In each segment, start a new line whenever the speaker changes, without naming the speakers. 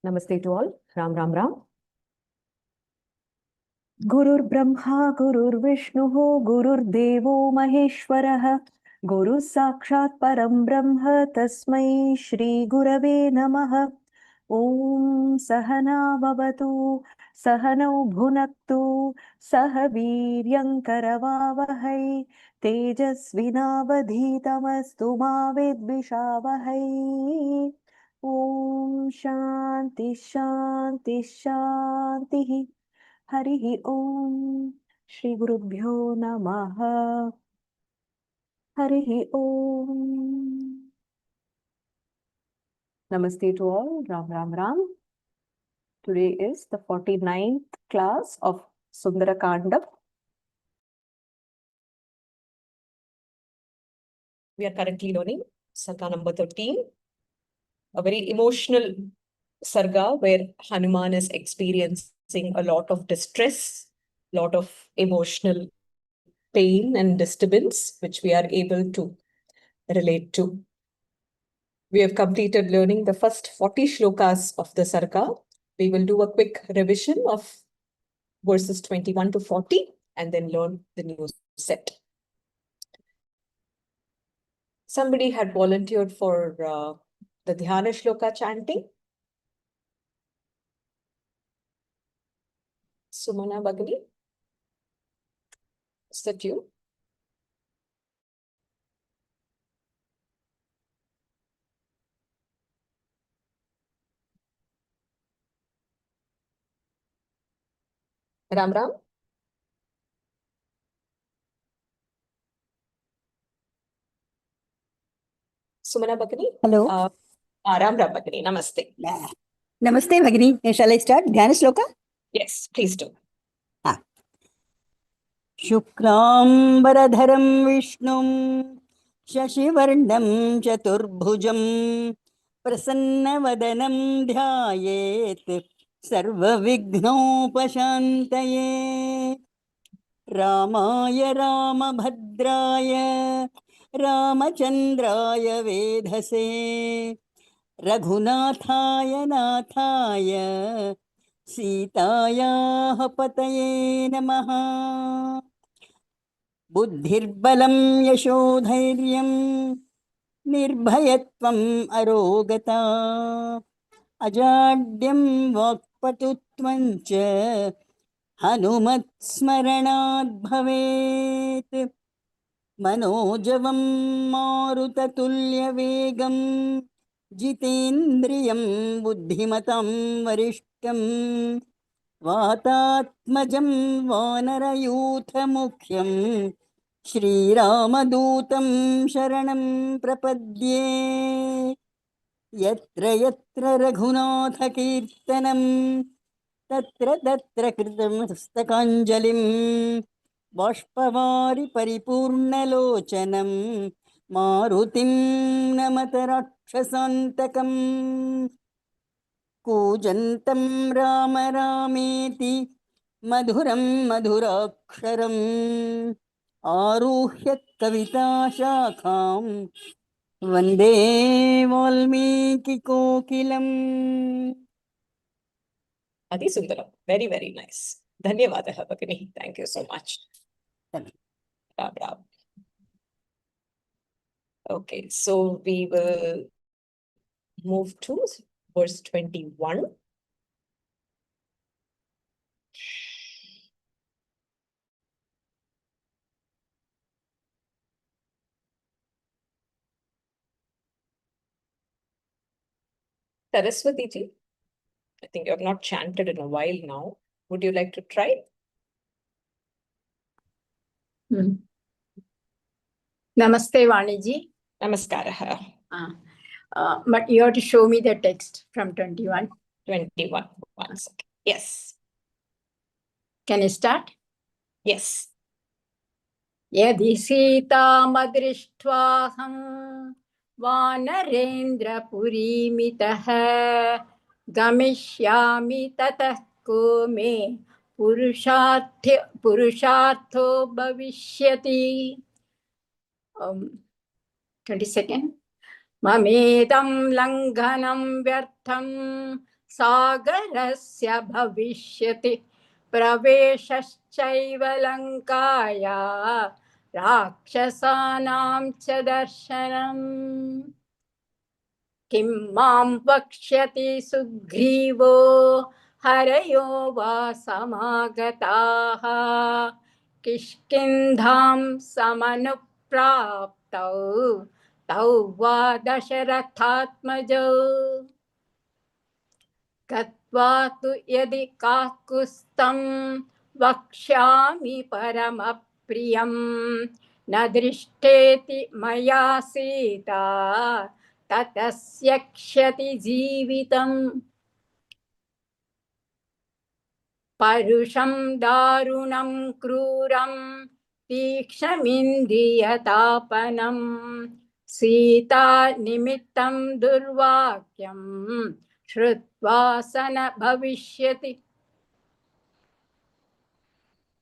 Namaste to all. Ram Ram Ram. Gurur Brahma, Gurur Vishnu, Gurur Devo Maheshwarah, Guru Sakshat Param Brahma, Tasmai Shri Gurave Namaha. Om Sahana Bhavatu, Sahanau Bhunaktu, Sahaviryam Karavavahai, Tejasvinavadhitamastu ma vidvishavahai. Om Shanti Shanti Shanti. Harihi Om. Shri Gurubhyo Namaha. Harihi Om. Namaste to all. Ram Ram Ram. Today is the 49th class of Sundara Kandam. We are currently learning Sarga number 13, a very emotional Sarga where Hanuman is experiencing a lot of distress, lot of emotional pain and disturbance, which we are able to relate to. We have completed learning the first 40 shlokas of the Sarga. We will do a quick revision of verses 21 to 40 and then learn the new set. Somebody had volunteered for the Dhyana Shloka chanting. Sumana Bagani, is that you? Ram Ram? Sumana Bagani?
Hello.
Ram Ram Bagani, namaste.
Namaste, Bhagini. Shall I start? Dhyana Shloka?
Yes, please do.
Shukrambaradharam Vishnum Shashivarnam Chaturbhujam Prasanna Dhyayet Sarva Vighnopashantaye Ramaya Ramabhadraya Ramachandraya Vedhase Raghunathaaya Nathaya Sitayaha Pataye Namaha Buddhirbalam Yashodhairyam Nirbhayatvam Arogata Ajadyam Vakpatutvancha Hanumat Smaranad Bhavet Manojavam Marutatulya Vegam Jitendriyam Buddhimatam Varishtam Vatatmajam Vanarayutha Mukhyam Shri Ramadutam Sharanam Prapadye Yatra Yatra Raghunatha Kirtanam Tatra Tatra Kritam Stakanjalim Bashpavari Paripurnalocanam Marutim Namatarakshasantakam Kujantam Rama Rameti Madhuram Madhuraksharam Aruhya Kavita Shakham Vande Valmiki Kokilam.
Adi Sundaram. Very, very nice. Dhanyavadaha Bagani. Thank you so much. Ram Ram. Okay, so we will move to verse 21. Saraswati ji, I think you have not chanted in a while now. Would you like to try?
Namaste, Vaniji.
Namaskara.
But you have to show me the text from 21.
21. 1 second. Yes.
Can you start?
Yes.
Yadi Sitamadrishtvaham Vanarendra Purimitaha Gamishyami Tatah Kome Purushartho Bhavishyati. 22nd. Mamedam langhanam vyartham सागरस्य भविष्यति प्रवेशश्चैव लङ्काया राक्षसानां च दर्शनम् किं मां वक्ष्यति सुग्रीवो हरयो वा समागताः किष्किन्धां समनुप्राप्तौ तौ वा दशरथात्मजौ गत्वा तु यदि काकुत्स्थं वक्ष्यामि परमप्रियं न दृष्टेति मया सीता ततस्य क्ष्यति जीवितम् परुषं दारुणं क्रूरं तीक्ष्णमिन्द्रियतापनं सीता निमित्तं दुर्वाक्यं श्रुत्वा स न भविष्यति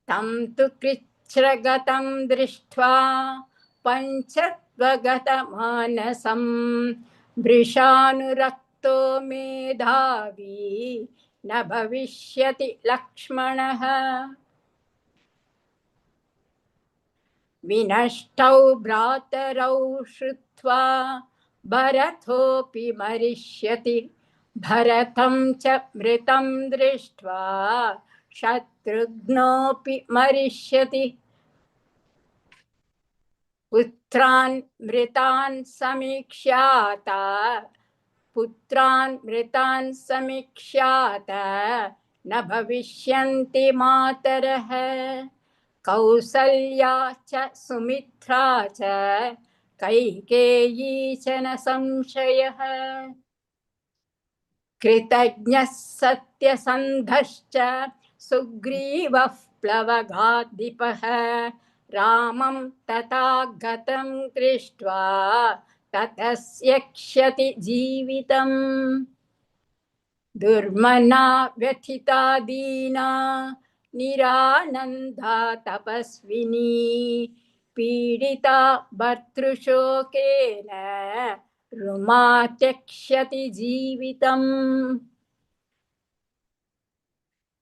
तं तु कृच्छ्रगतं दृष्ट्वा पञ्चत्वगतमानसं वृषानुरक्तो मेधावी न भविष्यति लक्ष्मणः विनष्टौ भ्रातरौ श्रुत्वा भरतोऽपि मरिष्यति भरतं च मृतं दृष्ट्वा शत्रुघ्नोऽपि मरिष्यति पुत्रान् मृतान् समीक्ष्यात न भविष्यन्ति मातरः कौसल्या च सुमित्रा च कैकेयी च न संशयः कृतज्ञः सत्यसन्धश्च सुग्रीवः प्लवगाधिपः रामं तथागतं दृष्ट्वा ततस्य क्ष्यति जीवितम् दुर्मना व्यथिता दीना निरानन्दा तपस्विनी पीडिता भर्तृशोकेन रुमा त्यक्ष्यति जीवितम्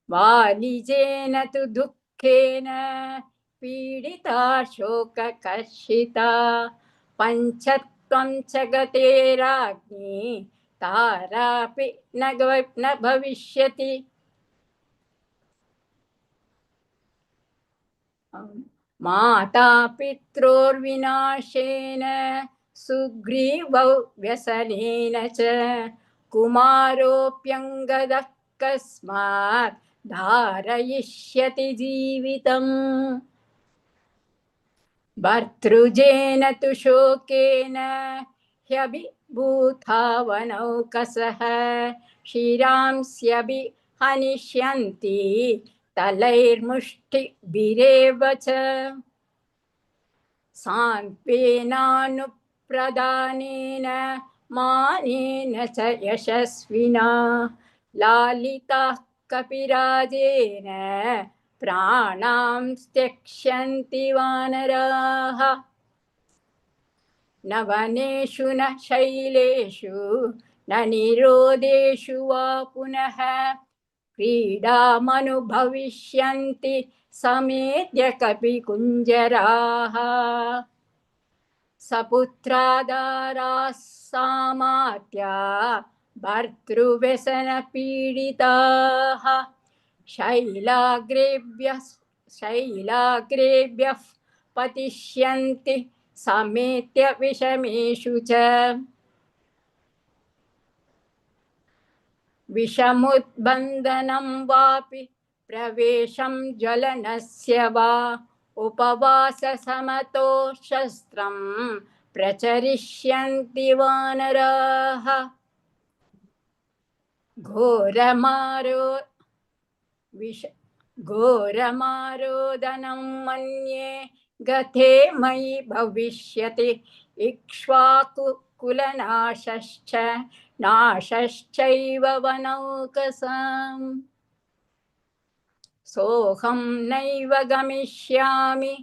वालिजेन तु दुःखेन पीडिता शोककर्षिता पञ्चत्वं च गते राज्ञी तारापि न भविष्यति माता पित्रोर्विनाशेन सुग्रीवौ व्यसनेन च कुमारोऽप्यङ्गदः कस्मात् धारयिष्यति जीवितम् भर्तृजेन तु शोकेन ह्यभिभूता वनौकसः शिरांस्यभि हनिष्यन्ति तलैर्मुष्टिभिरेव च सान्त्वेनानुप्रदानेन मानेन च यशस्विना लालिताः कपिराजेन प्राणां त्यक्ष्यन्ति वानराः न वनेषु न शैलेषु न निरोधेषु वा पुनः क्रीडामनुभविष्यन्ति समेत्य कपिकुञ्जराः सपुत्रादाराः सामात्या भर्तृव्यसनपीडिताः शैलाग्रेभ्यः पतिष्यन्ति समेत्य विषमेषु च विषमुद्बन्धनं वापि प्रवेशं ज्वलनस्य वा उपवाससमतो शस्त्रं प्रचरिष्यन्ति वानराः घोरमारोदनं मन्ये गते मयि भविष्यति इक्ष्वाकुकुलनाशश्चैव वनौकसाम् सोऽहं नैव गमिष्यामि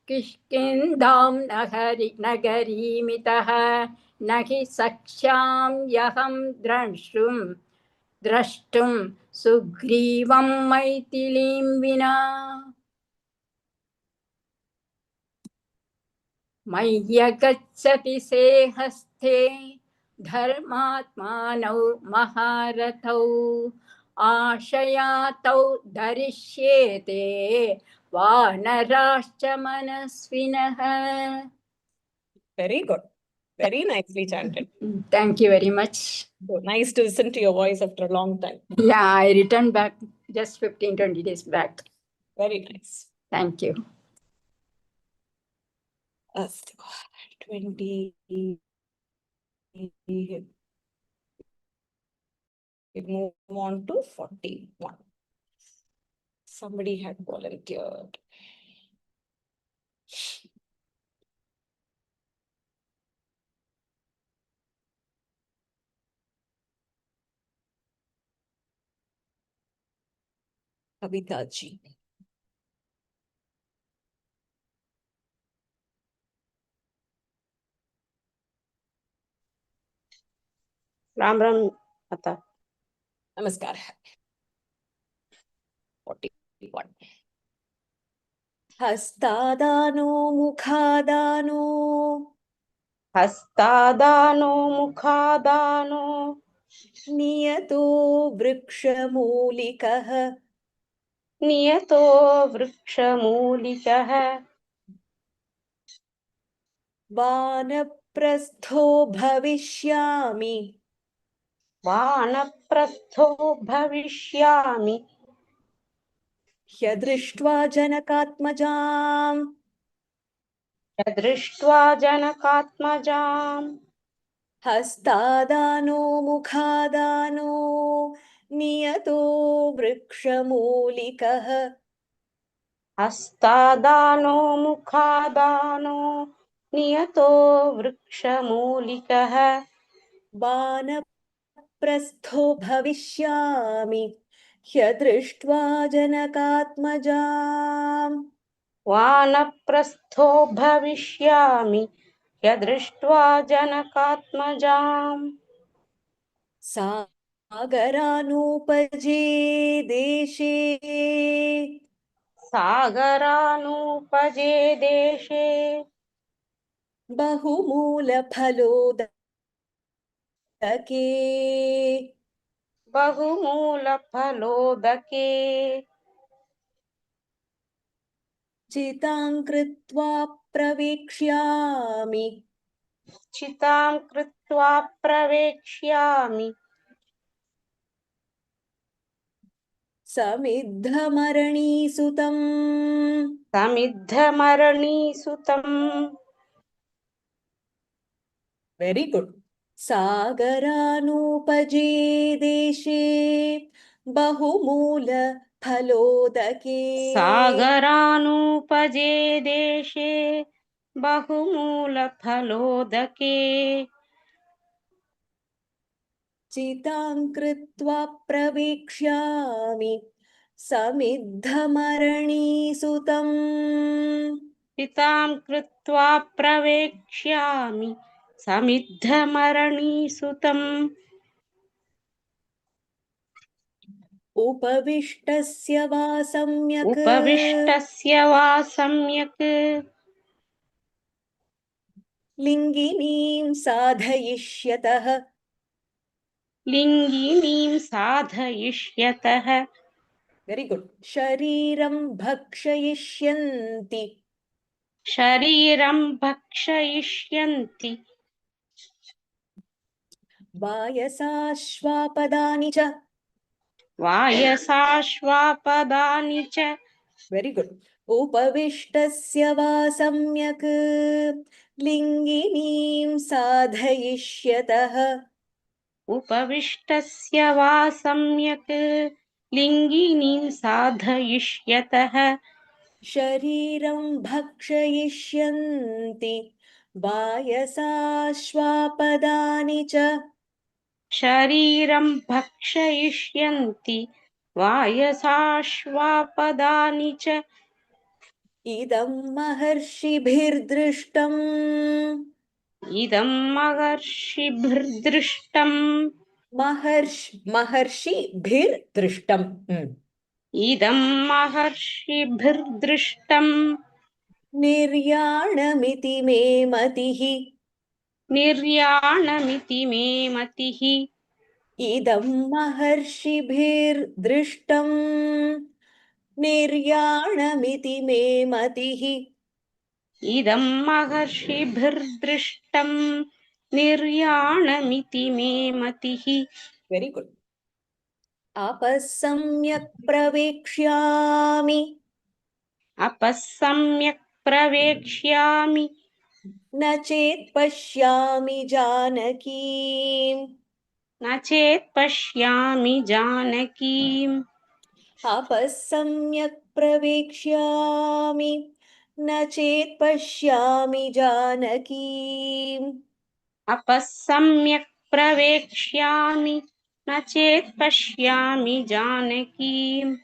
किष्किन्धां नगरीमितः न हि शक्ष्याम्यहं द्रष्टुं द्रष्टुं सुग्रीवं मैथिलीं विना मय्यगच्छति सेहस्ते धर्मात्मानौ महारथौ आशयातौ धरिष्येते वानराश्च मनस्विनः.
Very good. Very nicely chanted.
Thank you very much.
So nice to listen to your voice after a long time.
Yeah, I returned back just 15-20 days back.
Very nice.
Thank you.
Astu. 20. We move on to 41. Somebody had volunteered. Kavita ji.
Ram Ram माता।
Namaskar. 41. हस्तादानो मुखादानो
हस्तादानो मुखादानो
नियतो वृक्षमूलिकः
नियतो वृक्षमूलिकः
वानप्रस्थो भविष्यामि
वानप्रस्थो भविष्यामि
ह्यदृष्ट्वा जनकात्मजाम्
दृष्ट्वा जनकात्मजाम्
हस्तादानो मुखादानो नियतो वृक्षमूलिकः
हस्तादानो मुखादानो नियतो वृक्षमूलिकः
वानप्रस्थो भविष्यामि ह्यदृष्ट्वा जनकात्मजाम्
वानप्रस्थो भविष्यामि यदृष्ट्वा जनकात्मजाम्
सागरानूपजे देशे
सागरानूपजे देशे
बहुमूलफलोदके
बहुमूलफलोदके
चितां कृत्वा प्रवेक्ष्यामि
चितां कृत्वा प्रवेक्ष्यामि
समिद्धमरणीसुतम्
समिद्धमरणीसुतम्
वेरी गुड सागरानूपजे देशे बहुमूलफलोदके
सागरानूपजे देशे बहुमूलफलोदके
चितां कृत्वा प्रवेक्ष्यामि समिद्धमरणीसुतम्
चितां कृत्वा प्रवेक्ष्यामि समिद्धमरणीसुतम्
उपविष्टस्य वा सम्यक्
उपविष्टस्य वा सम्यक्
लिङ्गिनीं साधयिष्यतः
लिङ्गिनीं साधयिष्यतः
वेरी गुड शरीरं भक्षयिष्यन्ति
शरीरं भक्षयिष्यन्ति
वायसाश्वापदानि च
वायसाश्वापदानि च
वेरी गुड उपविष्टस्य वा सम्यक् लिङ्गिनीं साधयिष्यतः
उपविष्टस्य वा सम्यक् लिङ्गिनीं साधयिष्यतः
शरीरं भक्षयिष्यन्ति वायसाश्वापदानि च
शरीरं भक्षयिष्यन्ति वायसाश्वापदानि च
इदं महर्षिभिर्दृष्टम्
इदं महर्षिभिर्दृष्टम्
Maharshi bhir drishtam.
Idam maharshibhirdrishtam
Niryanamiti me matihi.
niryanamiti me matihi.
Idam maharshibhir drishtam. Niryanamiti me matihi.
Idam maharshibhirdrishtam niryanamiti me matihi.
Very good. Apasamyak pravekshami.
Apasamyak pravekshyami
Na chet pashyami janakim.
na chet pashyami janakim.
Apasamyak pravekshami. Na chet pashyami janakim.
Apasamyak pravekshyami na chet pashyami janakim.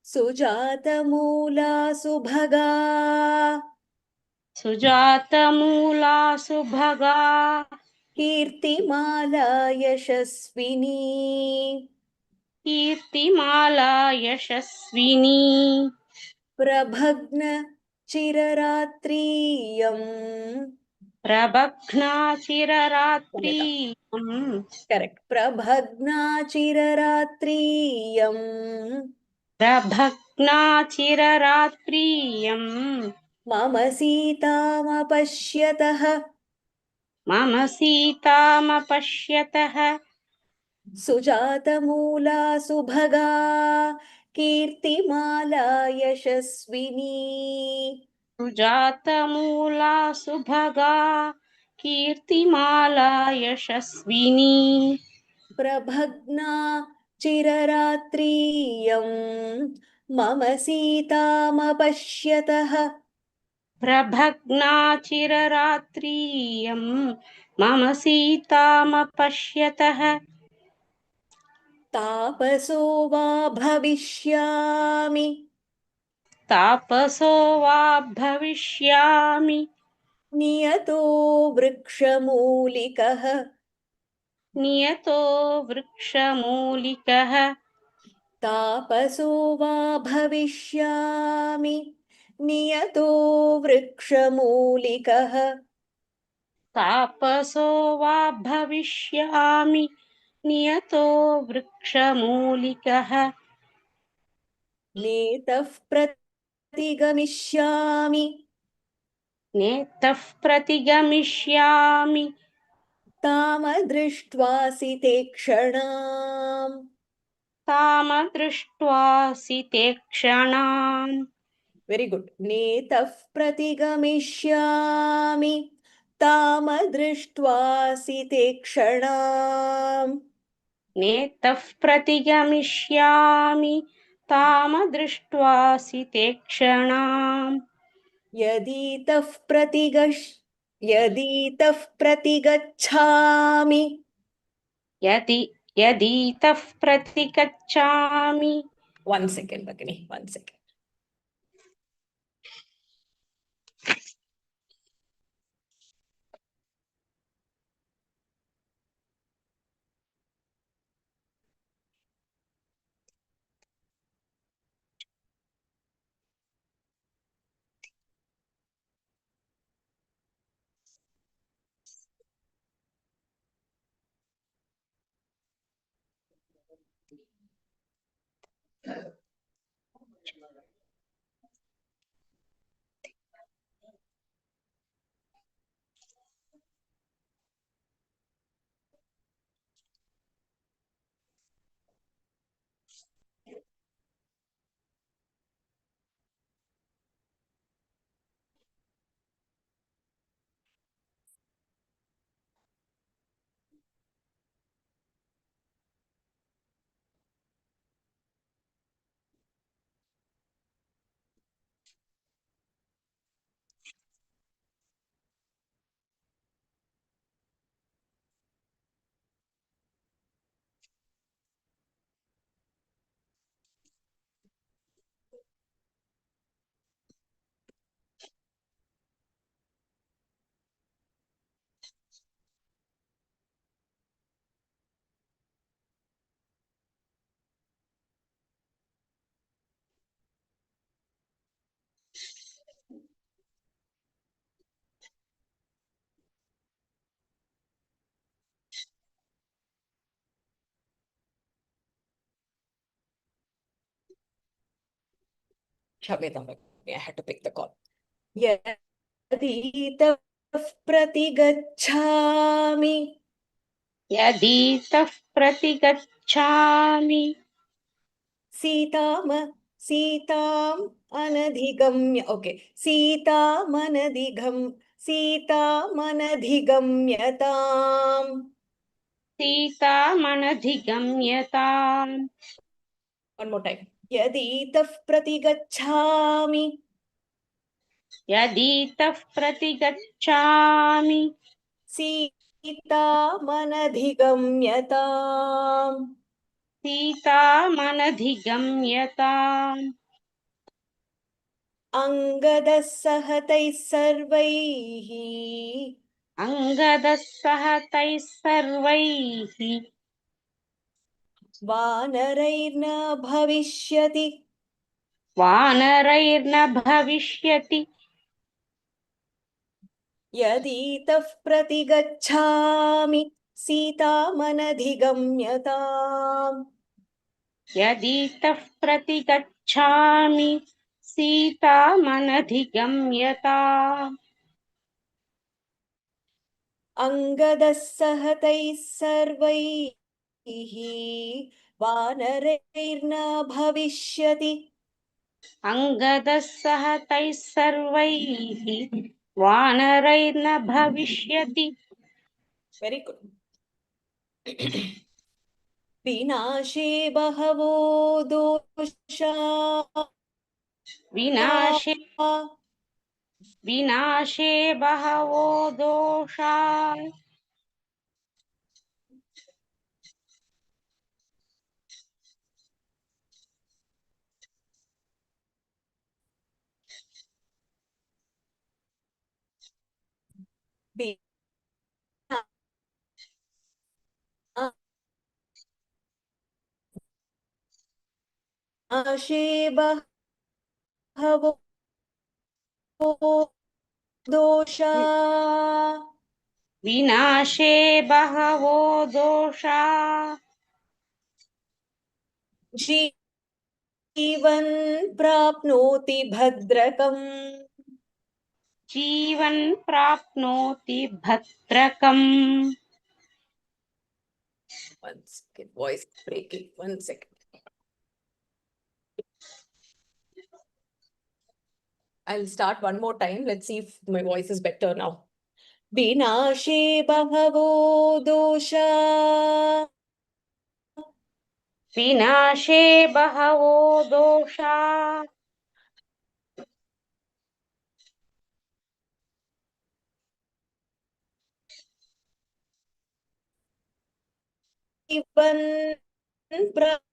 Sujata mula subhaga.
Sujata mula subhaga
Kirtimala yashasvini.
kirtimala yashasvini.
Prabhagna chiraratriyam.
Prabhagna
Samyata.
chiraratriyam.
Correct. Prabhagna chiraratriyam.
Prabhagna chiraratriyam.
Mama Sitamapashyatah.
Mama sitamapashyatah.
Sujata mula subhaga. Kirtimala yashasvini.
Sujata mula subhaga kirtimala yashasvini.
Prabhagna chiraratriyam. Mama Sitamapashyatah.
Prabhagna chiraratriyam mama sitamapashyatah.
Tapaso va bhavishyami.
Tapaso va bhavishyami
Niyato vrikshamulikah.
niyato vrikshamulikah.
Tapaso va bhavishyami. Niyato vrikshamulikah.
Tapaso va bhavishyami niyato vrikshamulikah.
Netah pratigamishami.
Netah pratigamishami
Tama drishtva site kshanam.
tama drishtva site kshanam.
Very good. Netah pratigamishami. Tama drishtva site kshanam.
Netah pratigamishami tama drishtva site kshanam.
Yadi taf pratigash Yadi taf pratigacchami.
Yadi taf pratikachami.
1 second, Bhagini. 1 second. Kshamyataam bhagini, I had to pick the call. Yadi taf pratigacchami.
यदि तः प्रतिगच्छामि
Sitaam anadhigamya. Okay. Sitamanadhigamyatam.
सीतामनधिगम्यताम्
One more time. Yadi taf pratigacchami.
यदि तः प्रतिगच्छामि
Sitamanadhigamyatam.
सीतामनधिगम्यताम्
Angadassahatai sarvaihi.
अङ्गदः सह तैः सर्वैः
Vanarairna bhavishyati.
वानरैर्न भविष्यति
Yadi taf pratigacchami. Sitamanadhigamyatam.
यदि तः प्रतिगच्छामि सीतामनधिगम्यताम्
Angadassahatai sarvaihi. Vanarairna bhavishyati.
अङ्गदः सह तैः सर्वैः वानरैर्न भविष्यति
Very good. विनाशे बहवो दोषा
विनाशे विनाशे बहवो दोषा
विनाशे बहवो दोषा
विनाशे बहवो दोषा
जीवन् प्राप्नोति भद्रकम्
जीवन् प्राप्नोति भद्रकम्
One second, voice breaking. 1 second. I'll start one more time. Let's see if my voice is better now. विनाशे बहवो दोषा
विनाशे बहवो दोषा
जीवन् प्राप्नोति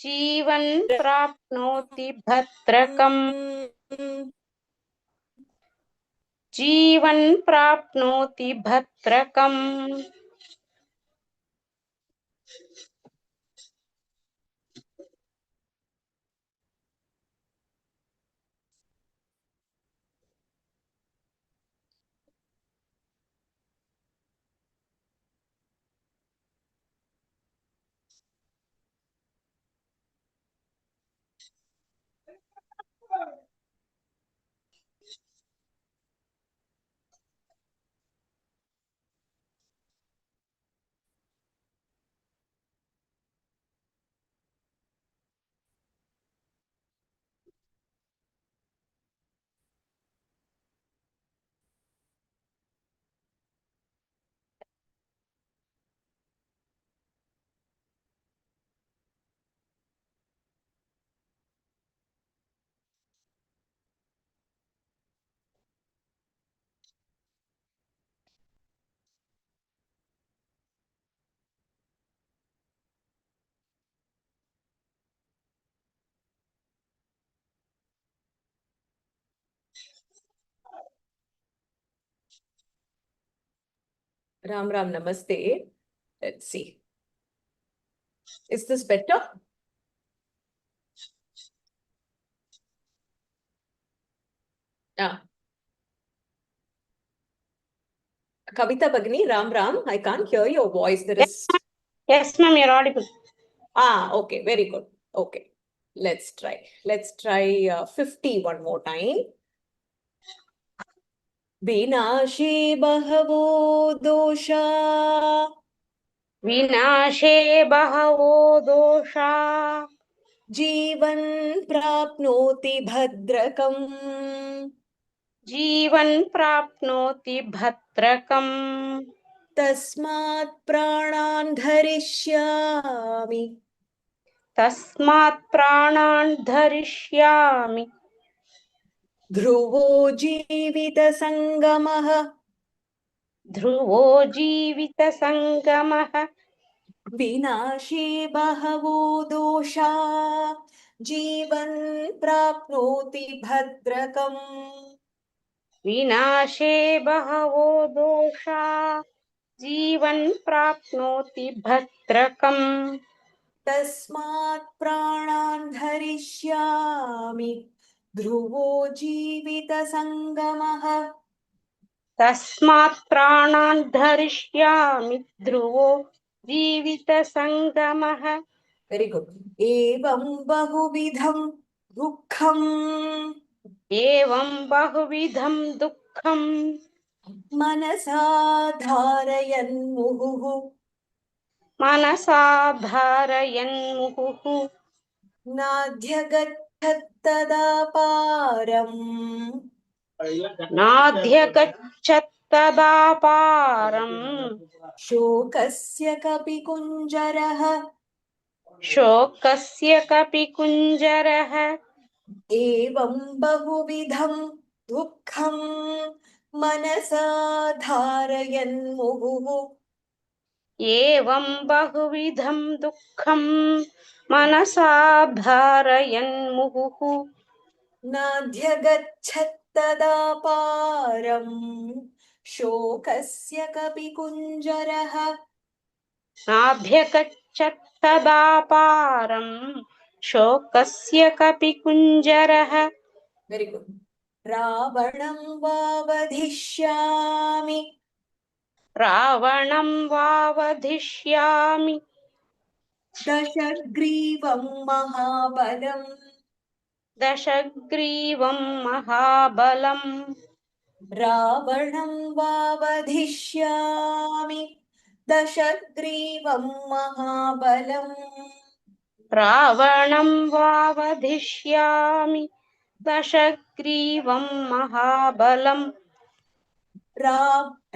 जीवन् प्राप्नोति भद्रकम् जीवन् प्राप्नोति भद्रकम्
Ram Ram Namaste. Let's see. Is this better? Ah. Kavita Bhagini, Ram Ram, I can't hear your voice. There is.
Yes, ma'am, you're audible.
Okay, very good. Okay, let's try. Let's try 50 one more time. विनाशे बहवो दोषा
विनाशे बहवो दोषा
जीवन् प्राप्नोति भद्रकम्
जीवन् प्राप्नोति भद्रकम्
तस्मात् प्राणान् धरिष्यामि
तस्मात् प्राणान् धरिष्यामि
ध्रुवो जीवितसङ्गमः
ध्रुवो जीवितसङ्गमः
विनाशे बहवो दोषा जीवन् प्राप्नोति भद्रकम्
विनाशे बहवो दोषा जीवन् प्राप्नोति भद्रकम्
तस्मात् प्राणान् धरिष्यामि ध्रुवो जीवितसङ्गमः
तस्मात् प्राणान् धरिष्यामि ध्रुवो जीवितसङ्गमः
वेरी गुड एवं बहुविधं दुःखम्
एवं बहुविधं दुःखं
मनसा धारयन् मुहुः
मनसा धारयन् मुहुः
नाध्यगच्छत्तदा पारम्
नाध्यगच्छत्तदा पारम्
शोकस्य कपि कुञ्जरः
शोकस्य कपि कुञ्जरः
एवं बहुविधं दुःखम् मनसा धारयन् मुहुः
एवं बहुविधं दुःखं मनसा धारयन् मुहुः
नाध्यगच्छत्तदा पारम् शोकस्य कपि कुञ्जरः
नाभ्यगच्छत्तदा पारं शोकस्य कपि कुञ्जरः
वेरी गुड रावणं वावधिष्यामि
रावणं वावधिष्यामि
दशग्रीवं महाबलम्
दशग्रीवं महाबलम्
रावणं वावधिष्यामि दशग्रीवं महाबलम्
रावणं वावधिष्यामि दशग्रीवं महाबलम्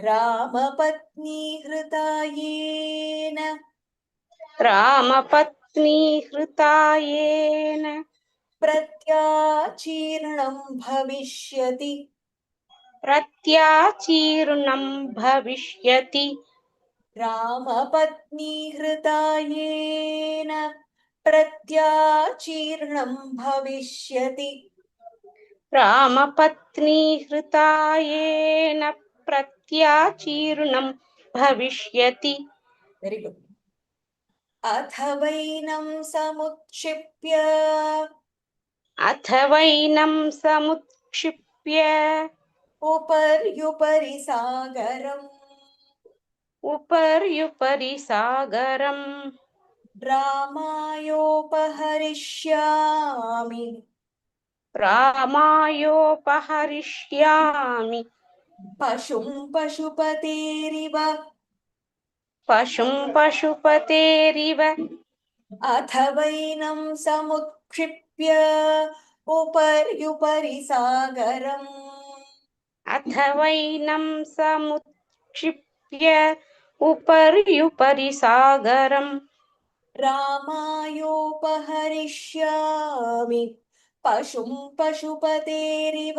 रामपत्नी हृतायेन
रामपत्नी हृतायेन
प्रत्याचीर्णं भविष्यति
प्रत्याचीर्णं भविष्यति
रामपत्नी हृतायेन प्रत्याचीर्णं भविष्यति
रामपत्नी हृतायेन प्रत्याचीर्णं भविष्यति
वेरी गुड अथ वैनं समुत्क्षिप्य
अथ वैनं समुत्क्षिप्य
उपर्युपरि सागरम्
उपर्युपरि सागरम्
रामायोपहरिष्यामि
रामायोपहरिष्यामि
पशुं पशुपतेरिव
पशुं पशुपतेरिव
अथ वैनं समुत्क्षिप्य उपर्युपरि सागरम्
अथ वैनं समुत्क्षिप्य उपर्युपरि सागरम्
रामायोपहरिष्यामि पशुं पशुपतेरिव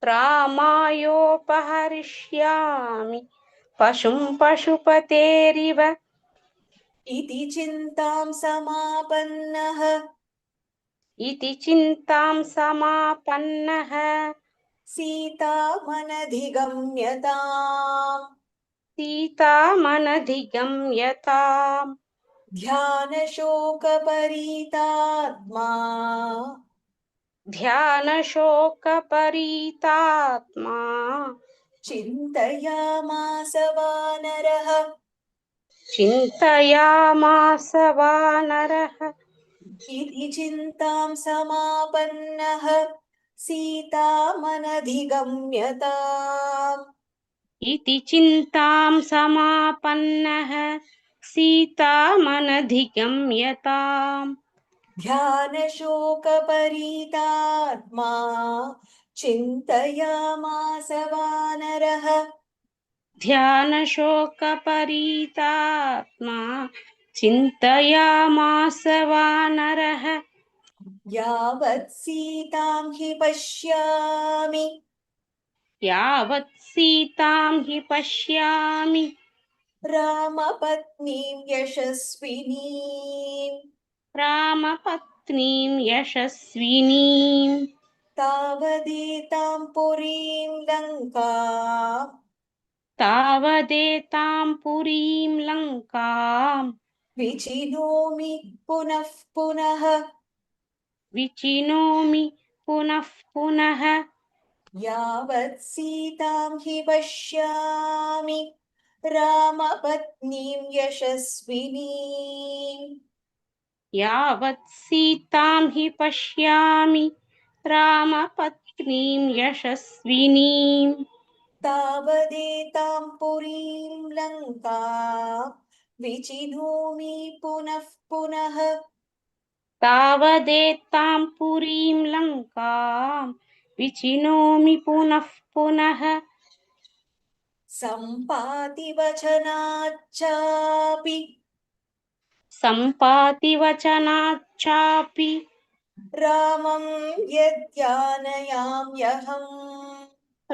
रामायोपहरिष्यामि पशुं पशुपतेरिव
इति चिन्तां समापन्नः
इति चिन्तां समापन्नः
सीतामनधिगम्यताम्
सीतामनधिगम्यताम्
ध्यानशोकपरीतात्मा
ध्यानशोकपरीतात्मा
चिन्तयामास वानरः
चिन्तयामास वानरः
इति चिन्तां समापन्नः सीतामनधिगम्यताम्
इति चिन्तां समापन्नः सीतामनधिगम्यताम्
ध्यानशोकपरीतात्मा चिन्तयामास वानरः
ध्यानशोकपरीतात्मा चिन्तयामास वानरः
यावत् सीतां हि पश्यामि
यावत् सीतां हि पश्यामि
रामपत्नीं यशस्विनीम्
रामपत्नीं यशस्विनीं
तावदेतां पुरीं लङ्काम्
तावदेतां पुरीं लङ्कां
विचिनोमि पुनः पुनः
विचिनोमि पुनः पुनः
यावत् सीतां हि पश्यामि रामपत्नीं यशस्विनीम्
यावत् सीतां हि पश्यामि रामपत्नीं यशस्विनीं
तावदेतां पुरीं लङ्काम् विचिनोमि पुनः पुनः
तावदेतां पुरीं लङ्कां विचिनोमि पुनः पुनः
सम्पाति वचनाच्चापि
सम्पाति वचनाच्चापि
रामं यद्यानयाम्यहम्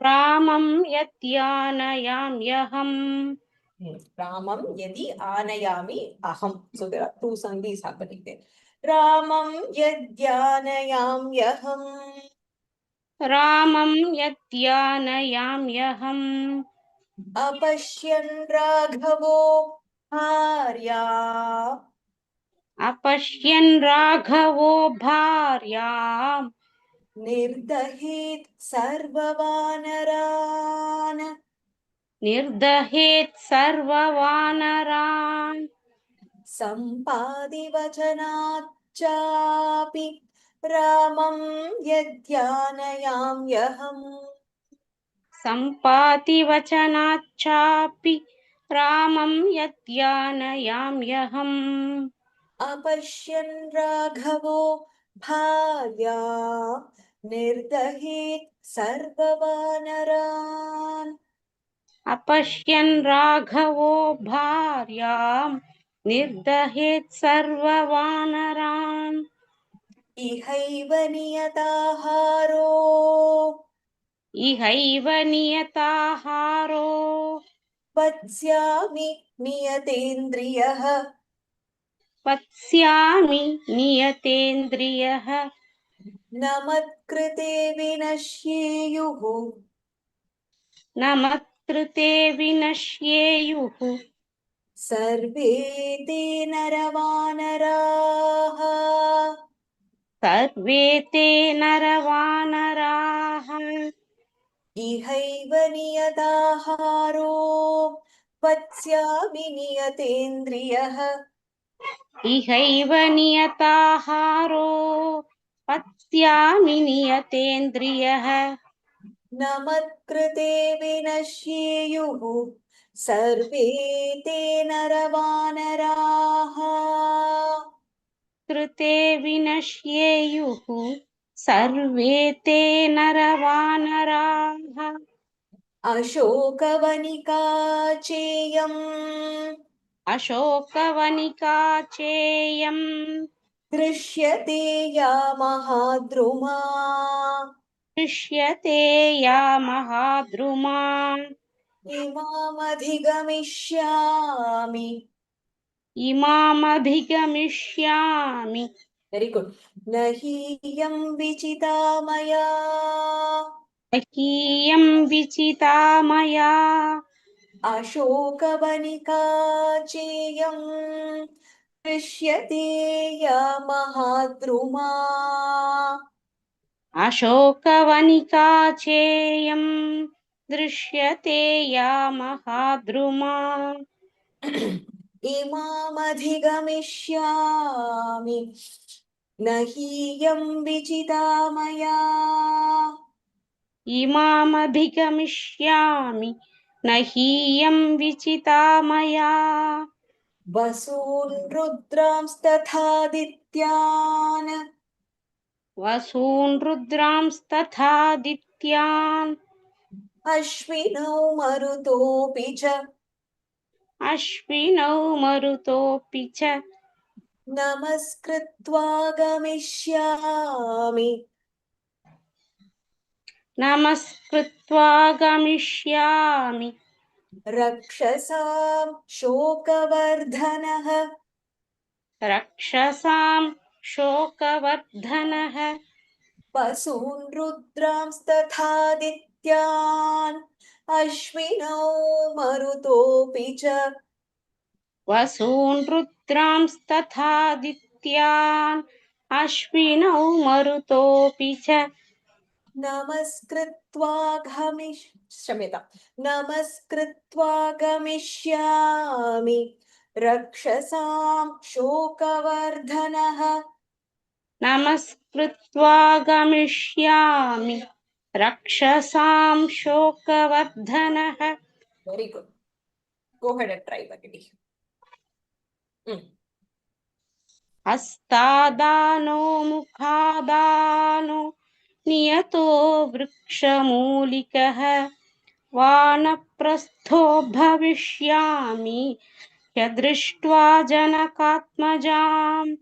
रामं यद्यानयाम्यहम्
रामं यदि आनयामि अहं. So there are two sandhis happening there. रामं यद्यानयाम्यहम्
रामं यद्यानयाम्यहम्
अपश्यन् राघवो भार्या
अपश्यन् राघवो भार्याम्
निर्दहेत् सर्ववानरान्
निर्दहेत् सर्ववानरान्
सम्पादि वचनाच्चापि रामं यद्यानयाम्यहम्
सम्पाति वचनाच्चापि रामं यद्यानयाम्यहम्
अपश्यन् राघवो भार्या निर्दहेत् सर्ववानरान्
अपश्यन् राघवो भार्याम् निर्दहेत् सर्ववानरान्
इहैव नियताहारो
इहैव नियताहारो
पत्स्यामि नियतेन्द्रियः
पत्स्यामि नियतेन्द्रियः
न मत्कृते विनश्येयुः
न मत्कृते विनश्येयुः
सर्वे ते नरवानराः
सर्वे ते नरवानराः
इहैव नियताहारो पत्स्यामि नियतेन्द्रियः
इहैव नियताहारो पत्स्यामि नियतेन्द्रियः
न मत्कृते विनश्येयुः सर्वे ते नरवानराः
कृते विनश्येयुः सर्वे ते नरवानराः
अशोकवनिका चेयम्
अशोकवनिका चेयम्
दृश्यते या महाद्रुमा
दृश्यते या महाद्रुमा
इमामधिगमिष्यामि.
इमामधिगमिष्यामि
Very good. न हीयं विचिता मया
हीयं विचिता मया
अशोकवनिका चेयम् दृश्यते या महाद्रुमा
अशोकवनिका चेयं दृश्यते या महाद्रुमा
इमामधिगमिष्यामि न हीयं विजिता मया
इमामधिगमिष्यामि न हीयं विचिता मया
वसून् रुद्रांस्तथादित्यान्
वसून् रुद्रांस्तथादित्यान्
अश्विनौ मरुतोऽपि च
अश्विनौ मरुतोऽपि च
नमस्कृत्वा गमिष्यामि
नमस्कृत्वा गमिष्यामि
रक्षसां शोकवर्धनः
रक्षसां शोकवर्धनः
वसून् रुद्रांस्तथादित्यान् अश्विनौ मरुतोऽपि च
वसून् रुद्रांस्तथादित्यान् अश्विनौ मरुतोऽपि च
नमस्कृत्वा गमिष्यामि रक्षसां शोकवर्धनः
नमस्कृत्वा गमिष्यामि रक्षसां शोकवर्धनः
Very good. Go ahead and try, Bhagini.
हस्तादानो मुखादानो नियतो वृक्षमूलिकः वानप्रस्थो भविष्यामि यदृष्ट्वा जनकात्मजाम्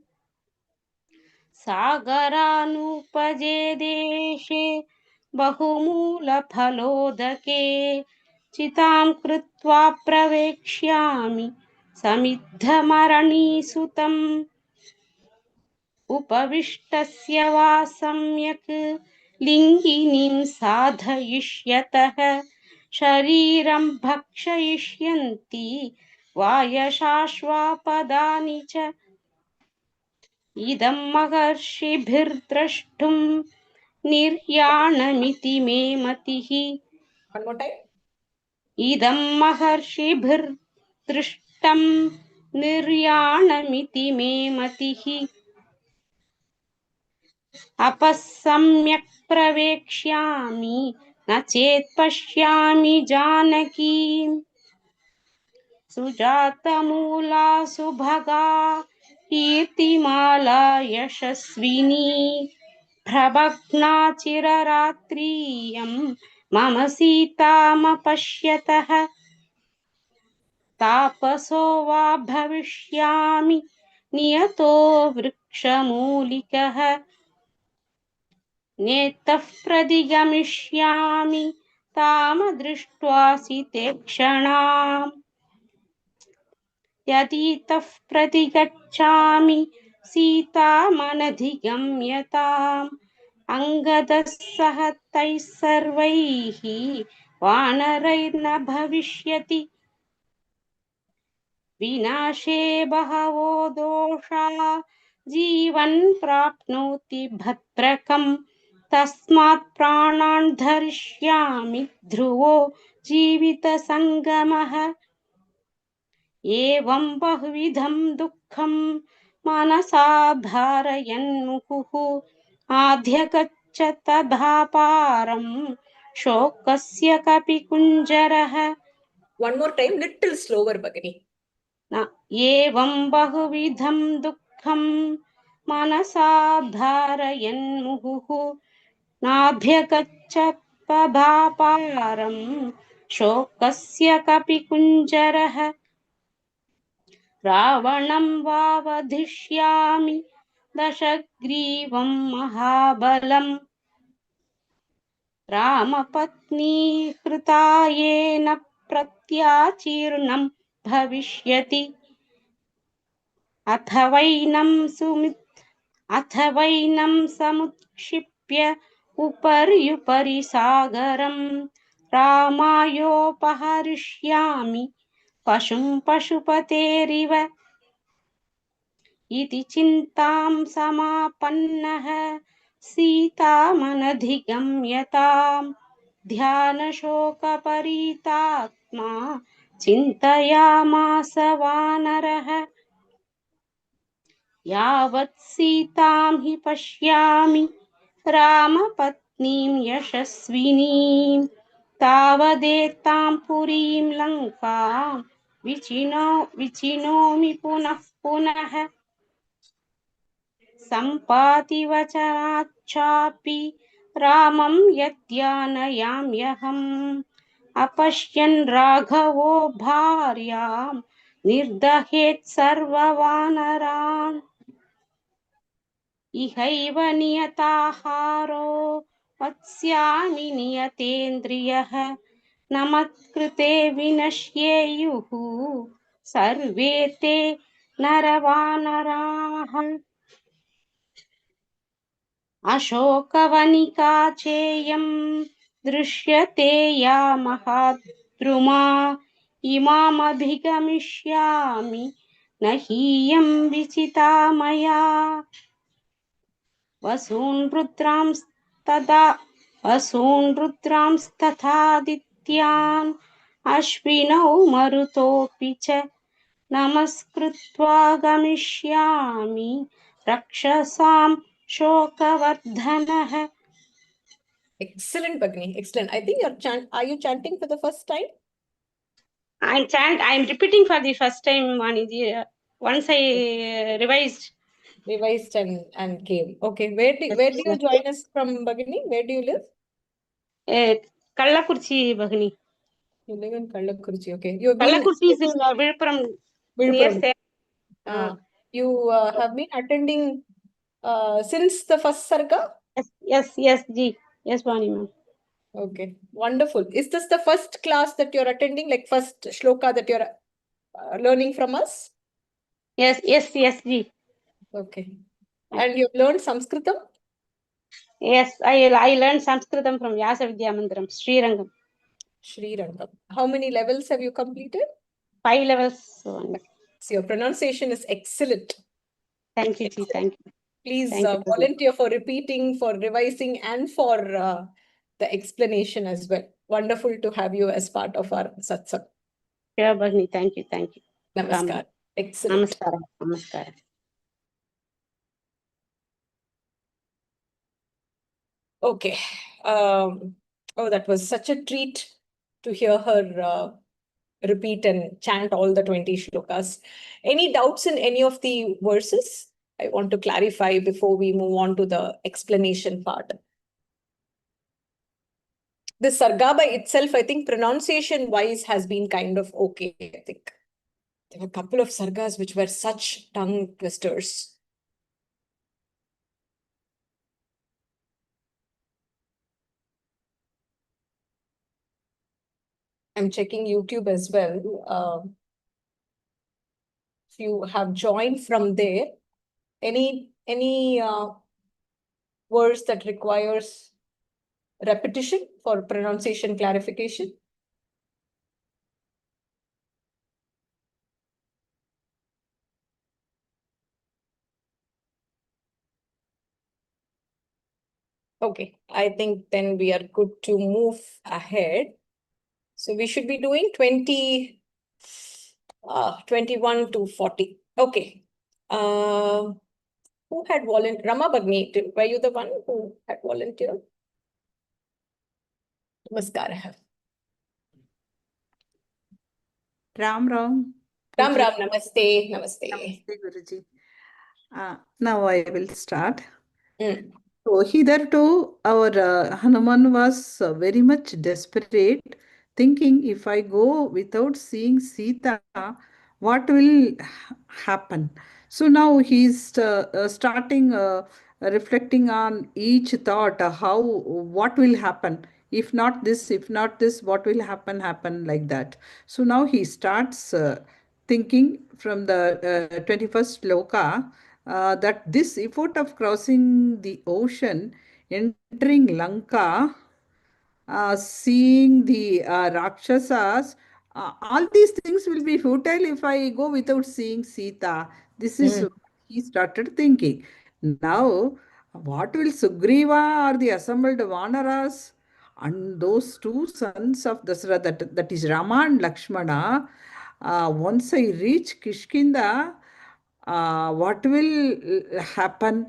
सागरानुपजे देशे बहुमूलफलोदके चितां कृत्वा प्रवेक्ष्यामि समिद्धमरणीसुतम् उपविष्टस्य वा सम्यक् लिङ्गिनीं साधयिष्यतः शरीरं भक्षयिष्यन्ति वायशाश्वापदानि च इदं महर्षिभिर्द्रष्टुं निर्याणमिति मे मतिः
One more time.
इदं महर्षिभिर्दृष्टं निर्याणमिति मे मतिः अपस्सम्यक् प्रवेक्ष्यामि न चेत् पश्यामि जानकीम् सुजातमूला सुभगा कीर्तिमाला यशस्विनी प्रभग्ना चिररात्रियं मम सीतामपश्यतः तापसो वा भविष्यामि नियतो वृक्षमूलिकः नेतः प्रदिगमिष्यामि ताम दृष्ट्वा सितेक्षणाम् यदितः प्रतिगच्छामि सीतामनधिगम्यताम् अङ्गदः सह तैः सर्वैः वानरैर्न भविष्यति विनाशे बहवो दोषा जीवन् प्राप्नोति भद्रकम् तस्मात् प्राणान् धरिष्यामि ध्रुवो जीवितसङ्गमः एवं बहुविधं दुःखं मनसा धारयन्मुहुः आध्यगच्छ तथा पारं शोकस्य कपिकुञ्जरः
One more time, little slower, Bhagini.
न एवं बहुविधं दुःखं मनसा धारयन्मुहुः नाभ्यगच्छ तथा पारं शोकस्य कपिकुञ्जरः रावणं वा वधिष्यामि दशग्रीवं महाबलम् रामपत्नी हृता येन प्रत्याचीर्णं भविष्यति अथ वैनं समुत्क्षिप्य उपर्युपरि सागरं रामायोपहरिष्यामि पशुं पशुपतेरिव इति चिन्तां समापन्नः सीतामनधिगम्यताम् ध्यानशोकपरीतात्मा चिन्तयामास वानरः यावत् सीतां हि पश्यामि रामपत्नीं यशस्विनीं तावदेतां पुरीं लङ्कां विचिनोमि पुनः पुनः सम्पाति वचनाच्चापि रामं यद्यानयाम्यहम् अपश्यन् राघवो भार्यां निर्दहेत् सर्ववानरान् इहैव नियताहारो वत्स्यामि नियतेन्द्रियः न मत्कृते विनश्येयुः सर्वे ते नरवानराः अशोकवनिका चेयं दृश्यते या महाद्रुमा इमामभिगमिष्यामि न हीयं विचिता मया वसून् रुद्रांस्तथादित्यान् अश्विनौ मरुतोऽपि च नमस्कृत्वा गमिष्यामि रक्षसां शोकवर्धनः.
Excellent, Bhagini. Excellent. I think are you chanting for the first time?
I'm repeating for the first time, Maniji. Once I revised.
Revised and came. Okay. Where do you join us from, Bhagini? Where do you live?
Kallakurchi, Bhagini.
You live in Kallakurchi. Okay. You've been
Kallakurchi is in Vilpuram, near
Vilpuram.
Salem.
You have been attending since the first Sarga?
Yes, Ji. Yes, Bani, ma'am.
Okay. Wonderful. Is this the first class that you're attending? Like first shloka that you're learning from us?
Yes, Ji.
Okay. And you've learned Sanskritam?
Yes, I learned Sanskritam from Vyasa Vidya Mandiram, Srirangam.
Srirangam. How many levels have you completed?
5 levels.
So your pronunciation is excellent.
Thank you, Ji. Thank you.
Please
Thank you,
volunteer for repeating, for revising, and for the explanation as well. Wonderful to have you as part of our satsang.
Sure, Bhagini. Thank you.
Namaskar. Excellent.
Namaskar.
Okay. That was such a treat to hear her repeat and chant all the 20 shlokas. Any doubts in any of the verses? I want to clarify before we move on to the explanation part. The Sarga by itself, I think pronunciation-wise has been kind of okay, I think. There were a couple of Sargas which were such tongue twisters. I'm checking YouTube as well. If you have joined from there, any words that requires repetition for pronunciation clarification? Okay, I think then we are good to move ahead. So we should be doing 21 to 40. Okay. Who had volunteered? Rama Bhagni, were you the one who had volunteered? Namaskar.
Ram.
Ram, namaste.
Namaste, Guruji. Now I will start.
Mm.
So hitherto, our Hanuman was very much desperate, thinking if I go without seeing Sita, what will happen? So now he's starting reflecting on each thought, what will happen? If not this, what will happen like that. So now he starts thinking from the 21st sloka that this effort of crossing the ocean, entering Lanka, seeing the Rakshasas, all these things will be futile if I go without seeing Sita. This is what he started thinking. Now, what will Sugriva or the assembled Vanaras? And those two sons of Dasara, that is Rama and Lakshmana, once I reach Kishkinda, what will happen?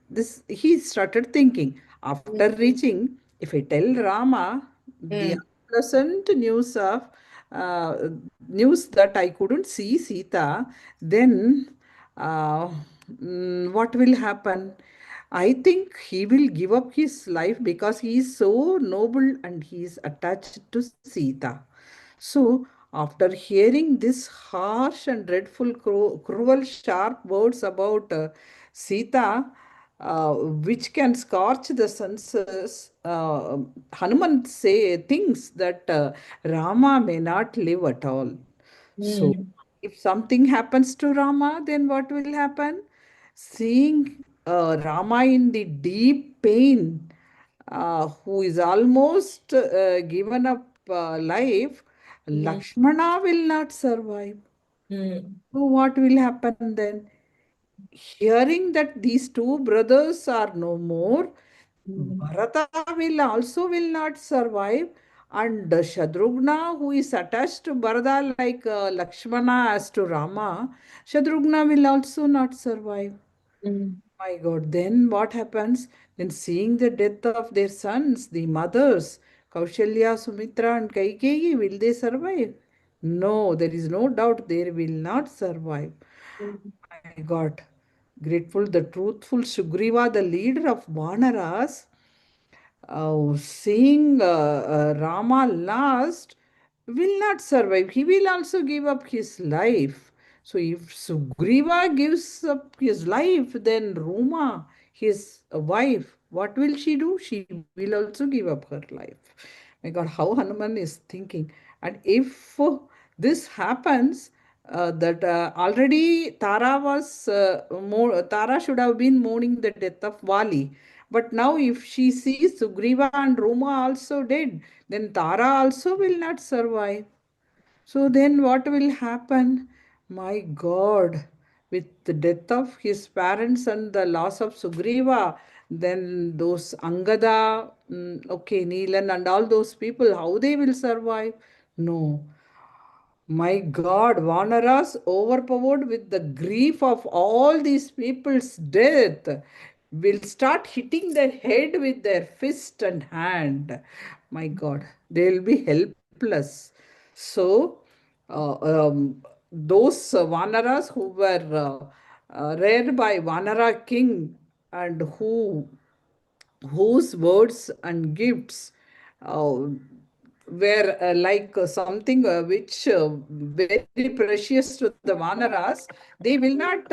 This he started thinking. After reaching, if I tell Rama the
Mm.
unpleasant uh, news that I couldn't see Sita, then uh, what will happen? I think he will give up his life because he is so noble and he is attached to Sita. So, after hearing this harsh and dreadful, cruel, sharp words about Sita, which can scorch the senses, Hanuman thinks that Rama may not live at all. So,
Mm.
if something happens to Rama, then what will happen? Seeing Rama in the deep pain, who is almost given up life,
Mm.
Lakshmana will not survive.
Mm.
So, what will happen then? Hearing that these two brothers are no more,
Mm.
Bharata will not survive, and Shatrugna, who is attached to Bharata like Lakshmana as to Rama, Shatrugna will also not survive.
Mm.
My God, then what happens? Then seeing the death of their sons, the mothers, Kaushalya, Sumitra, and Kaikeyi, will they survive? No, there is no doubt they will not survive.
Mm.
My God, grateful, the truthful Sugriva, the leader of Vanaras, seeing Rama last, will not survive. He will also give up his life. So if Sugriva gives up his life, then Ruma, his wife, what will she do? She will also give up her life. My God, how Hanuman is thinking. And if this happens, that already Tara should have been mourning the death of Vali. But now, if she sees Sugriva and Ruma also dead, then Tara also will not survive. So then what will happen? My God, with the death of his parents and the loss of Sugriva, then those Angada, okay, Neelan and all those people, how they will survive? No. My God, Vanaras, overpowered with the grief of all these people's death, will start hitting their head with their fist and hand. My God, they'll be helpless. So, those Vanaras who were reared by Vanara king and whose words and gifts were like something which very precious to the Vanaras, they will not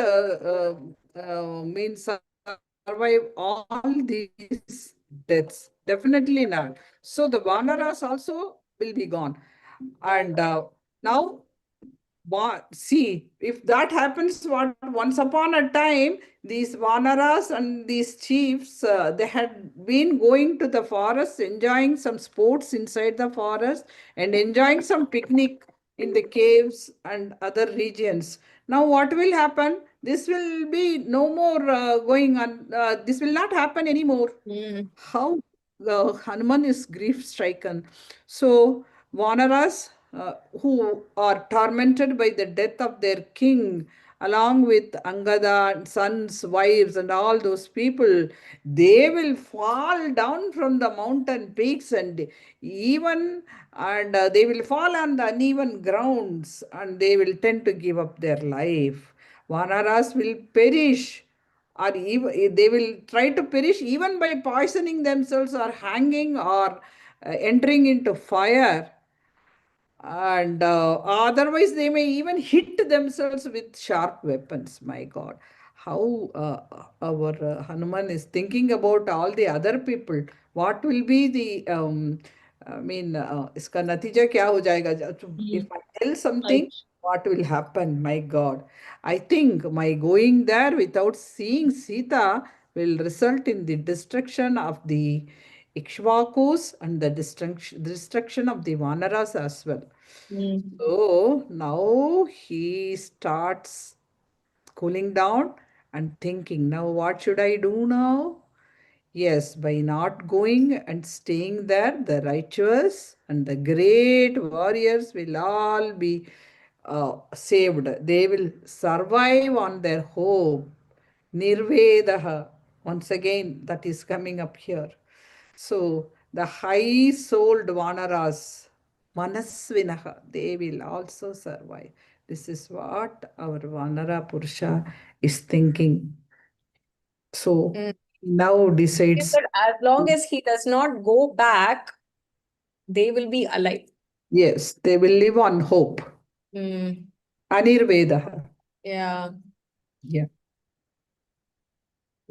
survive all these deaths. Definitely not. So the Vanaras also will be gone. And now see, if that happens, what once upon a time, these Vanaras and these chiefs, they had been going to the forest, enjoying some sports inside the forest, and enjoying some picnic in the caves and other regions. Now, what will happen? This will be no more going on. This will not happen anymore.
Mm.
How Hanuman is grief striken. So, Vanaras, who are tormented by the death of their king, along with Angada, sons, wives, and all those people, they will fall down from the mountain peaks and they will fall on the uneven grounds and they will tend to give up their life. Vanaras will perish or even they will try to perish even by poisoning themselves or hanging or entering into fire, and otherwise they may even hit themselves with sharp weapons. My God, how our Hanuman is thinking about all the other people. What will be the I mean, इसका नतीजा क्या हो जाएगा? If
Mm.
I tell something,
Right.
what will happen? My God, I think my going there without seeing Sita will result in the destruction of the Ikshvakus and the destruction of the Vanaras as well.
Mm.
So now he starts cooling down and thinking, now what should I do now? Yes, by not going and staying there, the righteous and the great warriors will all be saved. They will survive on their hope. Nirvedaha. Once again, that is coming up here. So the high-souled Vanaras, Manasvinaha, they will also survive. This is what our Vanara Purusha is thinking. So
Mm.
now
Is
decides,
that as long as he does not go back, they will be alive.
yes, they will live on hope.
Mm.
Anirvedaha.
Yeah.
Yeah.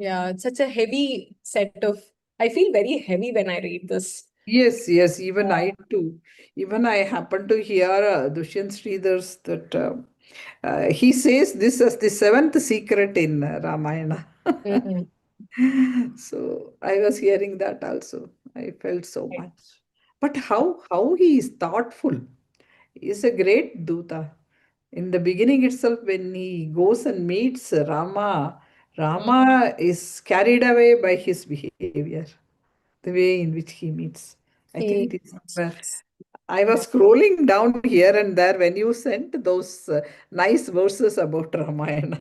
Yeah. It's such a heavy set of, I feel very heavy when I read this.
Yes, yes, even I too. Even I happen to hear Dushyant Sridhar's that he says this as the seventh secret in Ramayana.
Mm.
So I was hearing that also. I felt so
Right.
much. But how he is thoughtful. He is a great Duta. In the beginning itself, when he goes and meets Rama, Rama is carried away by his behavior, the way in which he meets. I think
He,
it is somewhere. I was
yeah.
scrolling down here and there when you sent those nice verses about Ramayana.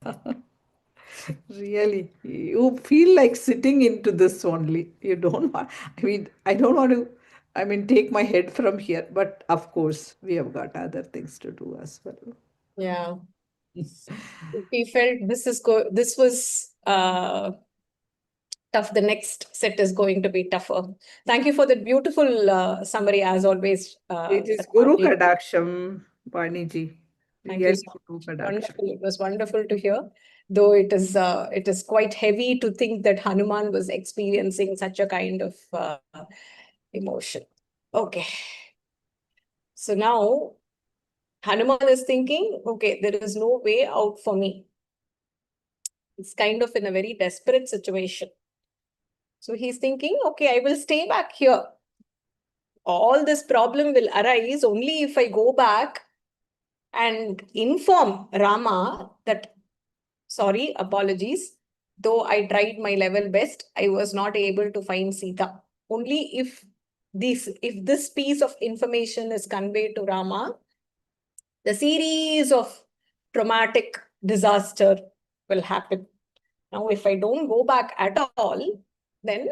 Really, you feel like sitting into this only. You don't want, I mean, I don't want to, I mean, take my head from here, but of course, we have got other things to do as well.
Yeah. We felt this was tough. The next set is going to be tougher. Thank you for the beautiful summary as always.
It is Guru
Ratnavali.
Kadaksham, Vaniji.
Thank you
Really
so
Guru
much.
Kadaksham.
Wonderful. It was wonderful to hear. Though it is quite heavy to think that Hanuman was experiencing such a kind of emotion. Okay. So now Hanuman is thinking, okay, there is no way out for me. It's kind of in a very desperate situation. So he's thinking, okay, I will stay back here. All this problem will arise only if I go back and inform Rama that, sorry, apologies, though I tried my level best, I was not able to find Sita. Only if this piece of information is conveyed to Rama, the series of traumatic disaster will happen. Now, if I don't go back at all, then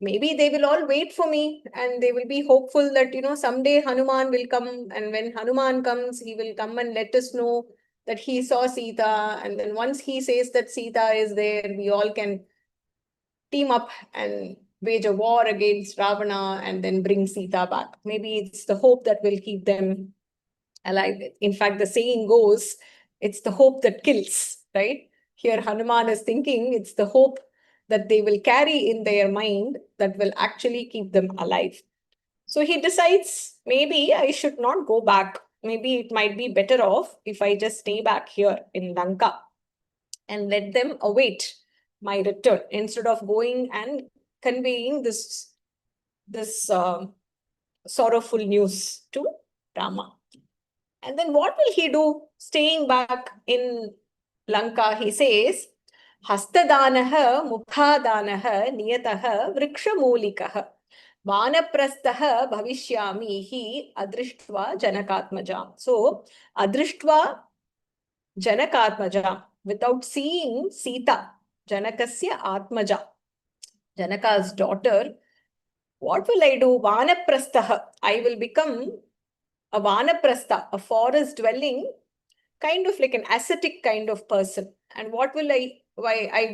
maybe they will all wait for me and they will be hopeful that, someday Hanuman will come. And when Hanuman comes, he will come and let us know that he saw Sita. And then once he says that Sita is there, we all can team up and wage a war against Ravana and then bring Sita back. Maybe it's the hope that will keep them alive. In fact, the saying goes, it's the hope that kills, right? Here, Hanuman is thinking it's the hope that they will carry in their mind that will actually keep them alive. So he decides, maybe I should not go back. Maybe it might be better off if I just stay back here in Lanka and let them await my return instead of going and conveying this sorrowful news to Rama. And then what will he do? Staying back in Lanka, he says, Hastadanaha Mukhadanaha Niyataha Vrikshamoolikah Vanaprasthaha Bhavishyami hi Adrishtva Janakatmajam. So, Adrishtva Janakatmajam, without seeing Sita, Janakasya Atmaja, Janaka's daughter, what will I do? Vanaprasthaha. I will become a vanaprastha, a forest dwelling, kind of like an ascetic kind of person. And what will I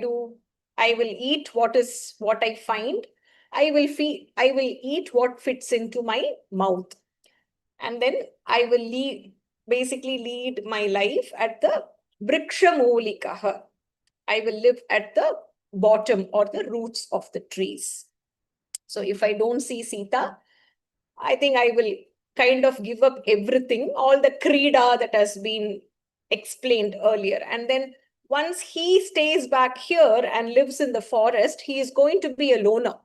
do? I will eat what I find. I will eat what fits into my mouth. And then I will basically lead my life at the vrikshamoolikah. I will live at the bottom or the roots of the trees. So if I don't see Sita, I think I will kind of give up everything, all the krida that has been explained earlier. And then once he stays back here and lives in the forest, he is going to be a loner.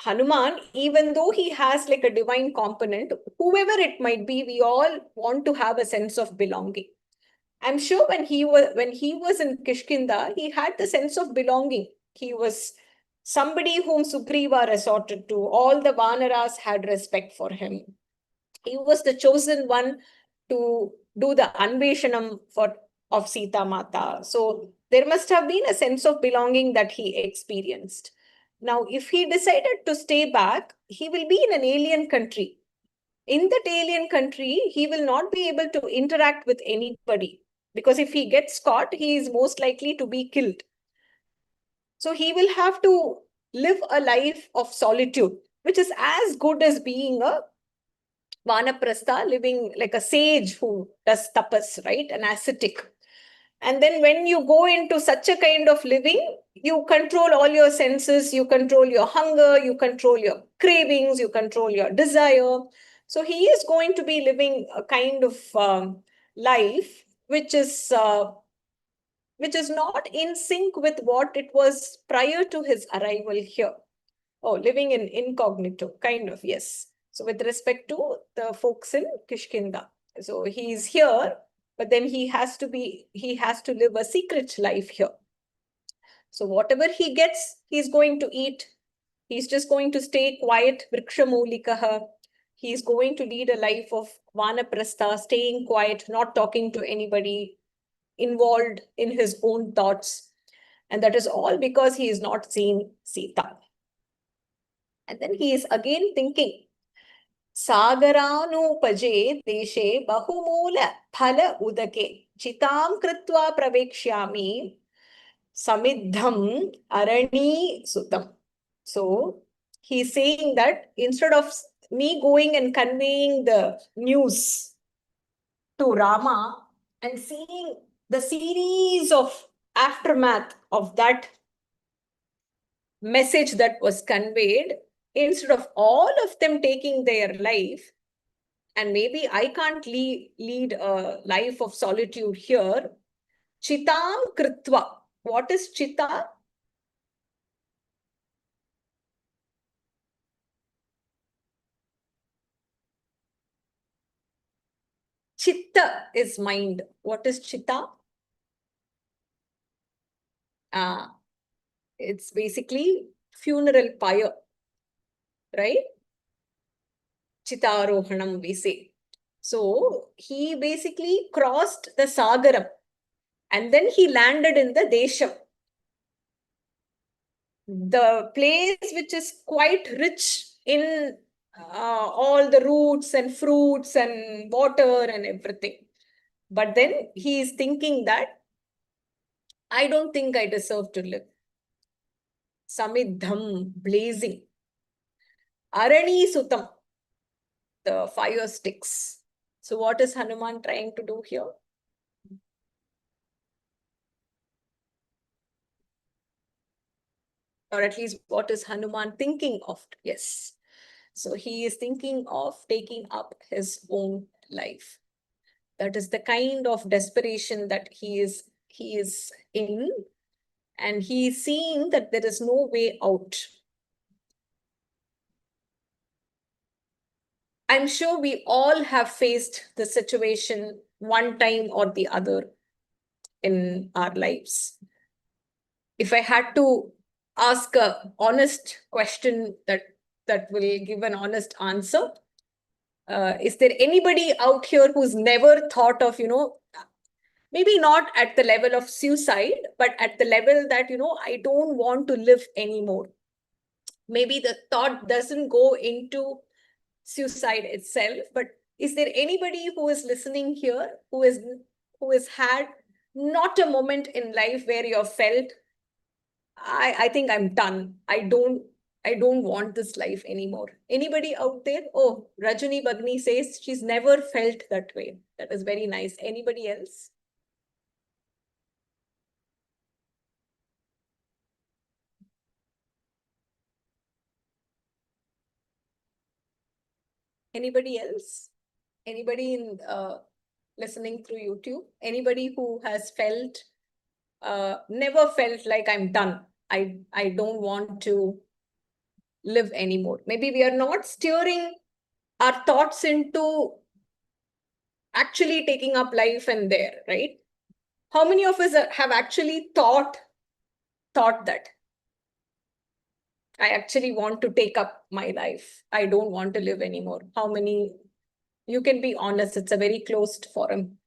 Hanuman, even though he has like a divine component, whoever it might be, we all want to have a sense of belonging. I'm sure when he was in Kishkinda, he had the sense of belonging. He was somebody whom Sugriva resorted to. All the Vanaras had respect for him. He was the chosen one to do the Anveshanam of Sita Mata. So there must have been a sense of belonging that he experienced. Now, if he decided to stay back, he will be in an alien country. In that alien country, he will not be able to interact with anybody, because if he gets caught, he is most likely to be killed. So he will have to live a life of solitude, which is as good as being a Vanaprastha, living like a sage who does tapas, right? An ascetic. And then when you go into such a kind of living, you control all your senses, you control your hunger, you control your cravings, you control your desire. So he is going to be living a kind of life which is not in sync with what it was prior to his arrival here. Oh, living in incognito, kind of, yes. So with respect to the folks in Kishkinda. So he's here, but then he has to live a secret life here. So whatever he gets, he's going to eat. He's just going to stay quiet, vrikshamulikaha. He's going to lead a life of vanaprastha, staying quiet, not talking to anybody, involved in his own thoughts. And that is all because he is not seeing Sita. And then he is again thinking, Sagaranupajé deshe bahumula phala udake chitam kritva pravekshami samidham arani sutam. So he's saying that instead of me going and conveying the news to Rama and seeing the series of aftermath of that message that was conveyed, instead of all of them taking their life, and maybe I can't lead a life of solitude here, chitam kritva. What is chita? Chitta is mind. What is chitta? It's basically funeral pyre, right? Chitarohanam, we say. So he basically crossed the Sagaram and then he landed in the Desham, the place which is quite rich in all the roots and fruits and water and everything. But then he is thinking that I don't think I deserve to live. Samidham, blazing. Arani Sutam, the fire sticks. So what is Hanuman trying to do here? Or at least what is Hanuman thinking of? Yes. So he is thinking of taking up his own life. That is the kind of desperation that he is in, and he is seeing that there is no way out. I'm sure we all have faced the situation one time or the other in our lives. If I had to ask a honest question that will give an honest answer, is there anybody out here who's never thought of, maybe not at the level of suicide, but at the level that, I don't want to live anymore? Maybe the thought doesn't go into suicide itself, but is there anybody who is listening here who has had not a moment in life where you have felt, I think I'm done. I don't want this life anymore. Anybody out there? Oh, Rajani Bagni says she's never felt that way. That is very nice. Anybody else? Anybody else? Anybody in listening through YouTube? Anybody who has felt, never felt like I'm done. I don't want to live anymore. Maybe we are not steering our thoughts into actually taking up life and there, right? How many of us have actually thought that? I actually want to take up my life. I don't want to live anymore. How many? You can be honest, it's a very closed forum.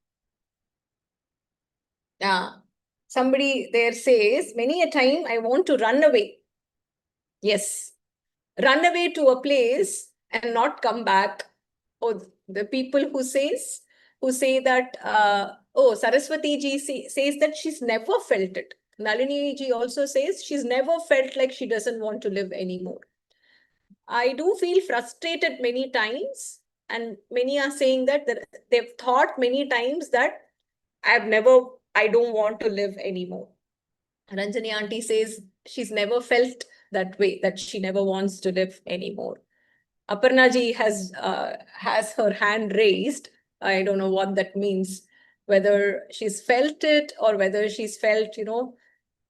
Somebody there says, many a time I want to run away. Yes, run away to a place and not come back. Or the people who say that, Saraswati ji says that she's never felt it. Nalini ji also says she's never felt like she doesn't want to live anymore. I do feel frustrated many times, and many are saying that they've thought many times that I don't want to live anymore. Ranjani auntie says she's never felt that way, that she never wants to live anymore. Aparna ji has her hand raised. I don't know what that means, whether she's felt it or whether she's felt,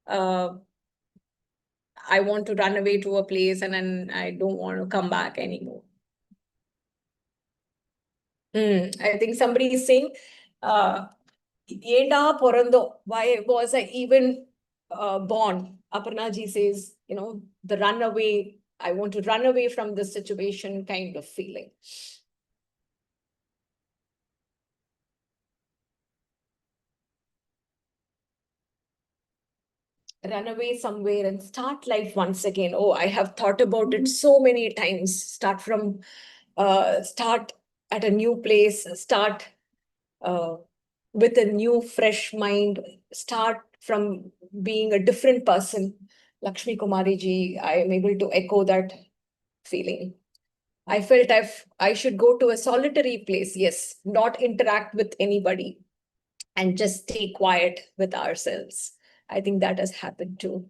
I want to run away to a place and then I don't want to come back anymore. I think somebody is saying, Yeda Porando, why was I even born? Aparna ji says, the runaway, I want to run away from this situation kind of feeling. Run away somewhere and start life once again. Oh, I have thought about it so many times. Start at a new place, start with a new, fresh mind, start from being a different person. Lakshmi Kumari ji, I am able to echo that feeling. I felt I should go to a solitary place, yes, not interact with anybody and just stay quiet with ourselves. I think that has happened too.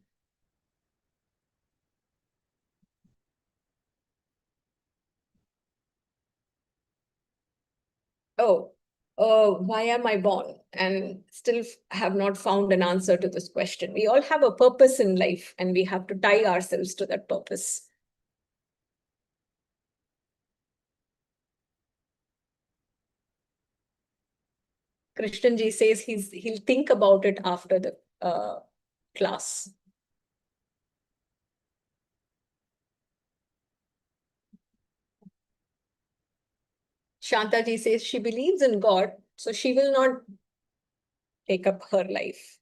Why am I born? And still have not found an answer to this question. We all have a purpose in life and we have to tie ourselves to that purpose. Krishnanji says he'll think about it after the class. Shantaji says she believes in God, so she will not take up her life.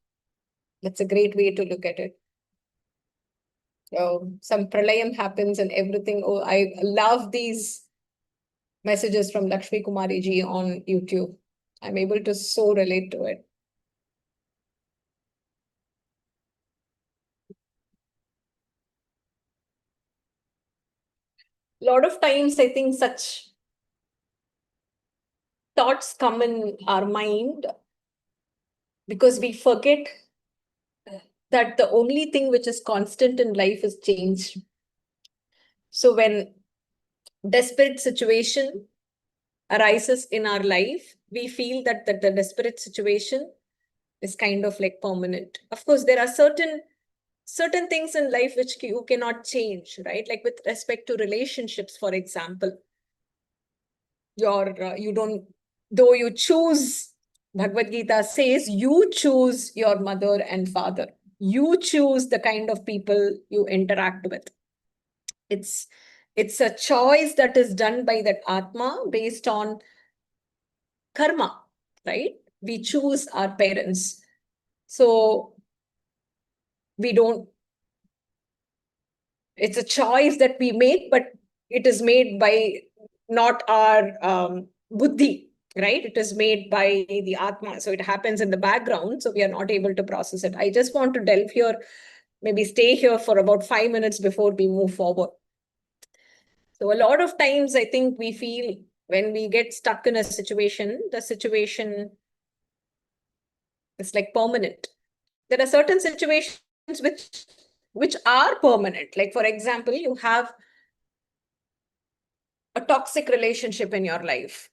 That's a great way to look at it. Some pralayam happens and everything. Oh, I love these messages from Lakshmi Kumari ji on YouTube. I'm able to so relate to it. A lot of times, I think such thoughts come in our mind because we forget that the only thing which is constant in life is change. So when desperate situation arises in our life, we feel that the desperate situation is kind of like permanent. Of course, there are certain things in life which you cannot change, right? Like with respect to relationships, for example, you don't, though you choose, Bhagavad Gita says you choose your mother and father. You choose the kind of people you interact with. It's a choice that is done by that Atma based on karma, right? We choose our parents. So it's a choice that we make, but it is made by not our buddhi, right? It is made by the Atma. So it happens in the background. So we are not able to process it. I just want to delve here, maybe stay here for about 5 minutes before we move forward. So a lot of times I think we feel when we get stuck in a situation, the situation is like permanent. There are certain situations which are permanent. Like, for example, you have a toxic relationship in your life.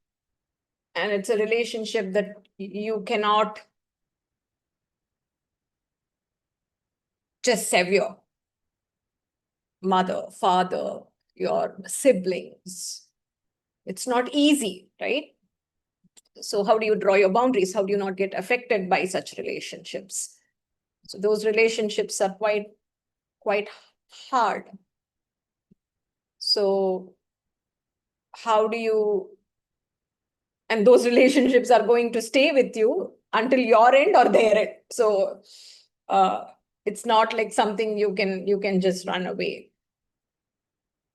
And it's a relationship that you cannot just sever. Your mother, father, your siblings. It's not easy, right? So how do you draw your boundaries? How do you not get affected by such relationships? So those relationships are quite hard. So how do you, and those relationships are going to stay with you until your end or their end. So it's not like something you can just run away.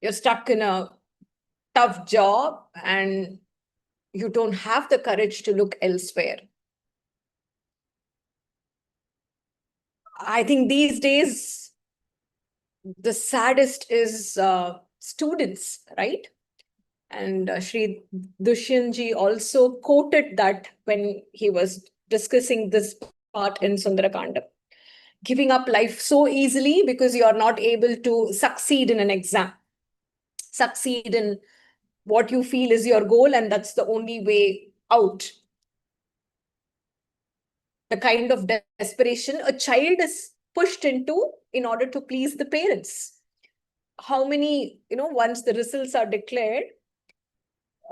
You're stuck in a tough job and you don't have the courage to look elsewhere. I think these days, the saddest is students, right? And Sri Dushyanji also quoted that when he was discussing this part in Sundara Kandam. Giving up life so easily because you are not able to succeed in an exam, succeed in what you feel is your goal, and that's the only way out. The kind of desperation a child is pushed into in order to please the parents. How many, once the results are declared,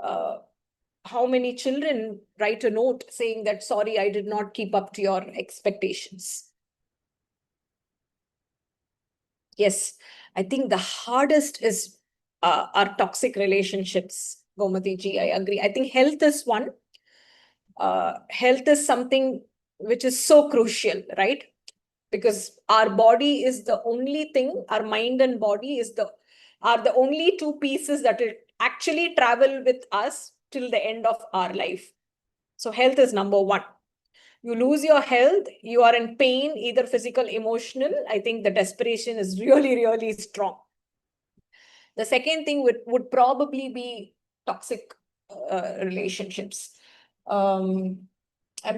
how many children write a note saying that, sorry, I did not keep up to your expectations. Yes, I think the hardest is our toxic relationships, Gomati ji, I agree. I think health is one. Health is something which is so crucial, right? Because our body is the only thing, our mind and body are the only two pieces that will actually travel with us till the end of our life. So health is number one. You lose your health, you are in pain, either physical, emotional. I think the desperation is really, really strong. The second thing would probably be toxic relationships. I'm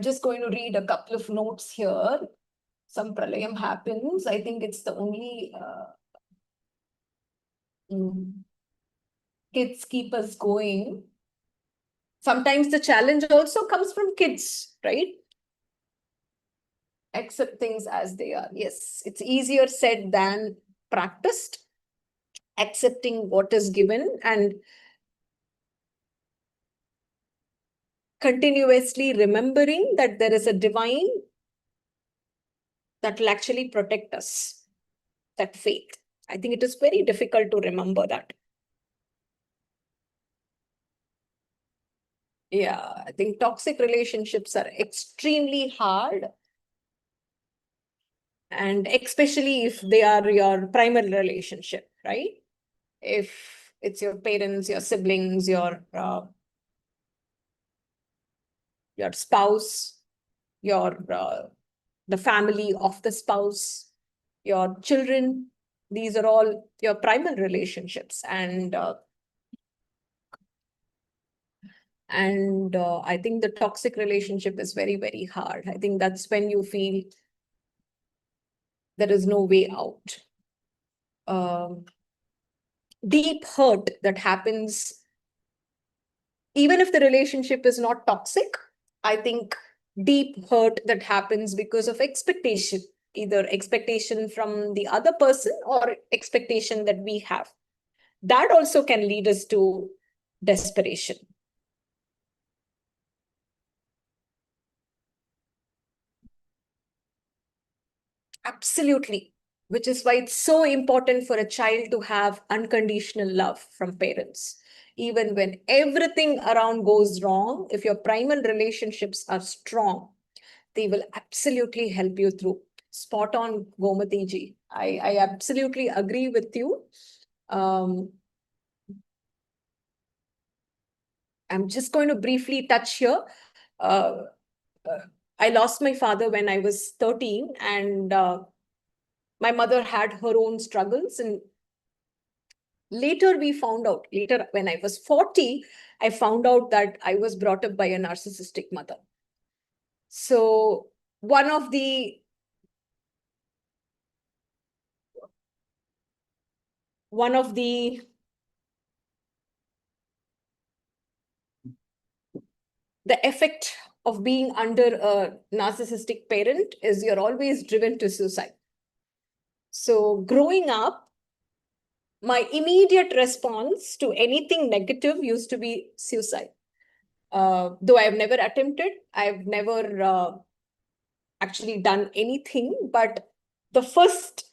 just going to read a couple of notes here. Some pralayam happens. I think it's the only kids keep us going. Sometimes the challenge also comes from kids, right? Accept things as they are. Yes, it's easier said than practiced. Accepting what is given and continuously remembering that there is a divine that will actually protect us, that faith. I think it is very difficult to remember that. Yeah, I think toxic relationships are extremely hard. And especially if they are your primary relationship, right? If it's your parents, your siblings, your spouse, the family of the spouse, your children, these are all your primary relationships. And I think the toxic relationship is very, very hard. I think that's when you feel there is no way out. Deep hurt that happens, even if the relationship is not toxic, I think deep hurt that happens because of expectation, either expectation from the other person or expectation that we have. That also can lead us to desperation. Absolutely. Which is why it's so important for a child to have unconditional love from parents. Even when everything around goes wrong, if your primary relationships are strong, they will absolutely help you through. Spot on, Gomati ji. I absolutely agree with you. I'm just going to briefly touch here. I lost my father when I was 13, and my mother had her own struggles. And later when I was 40, I found out that I was brought up by a narcissistic mother. So one of the effect of being under a narcissistic parent is you're always driven to suicide. So growing up, my immediate response to anything negative used to be suicide. Though I've never attempted, I've never actually done anything, but the first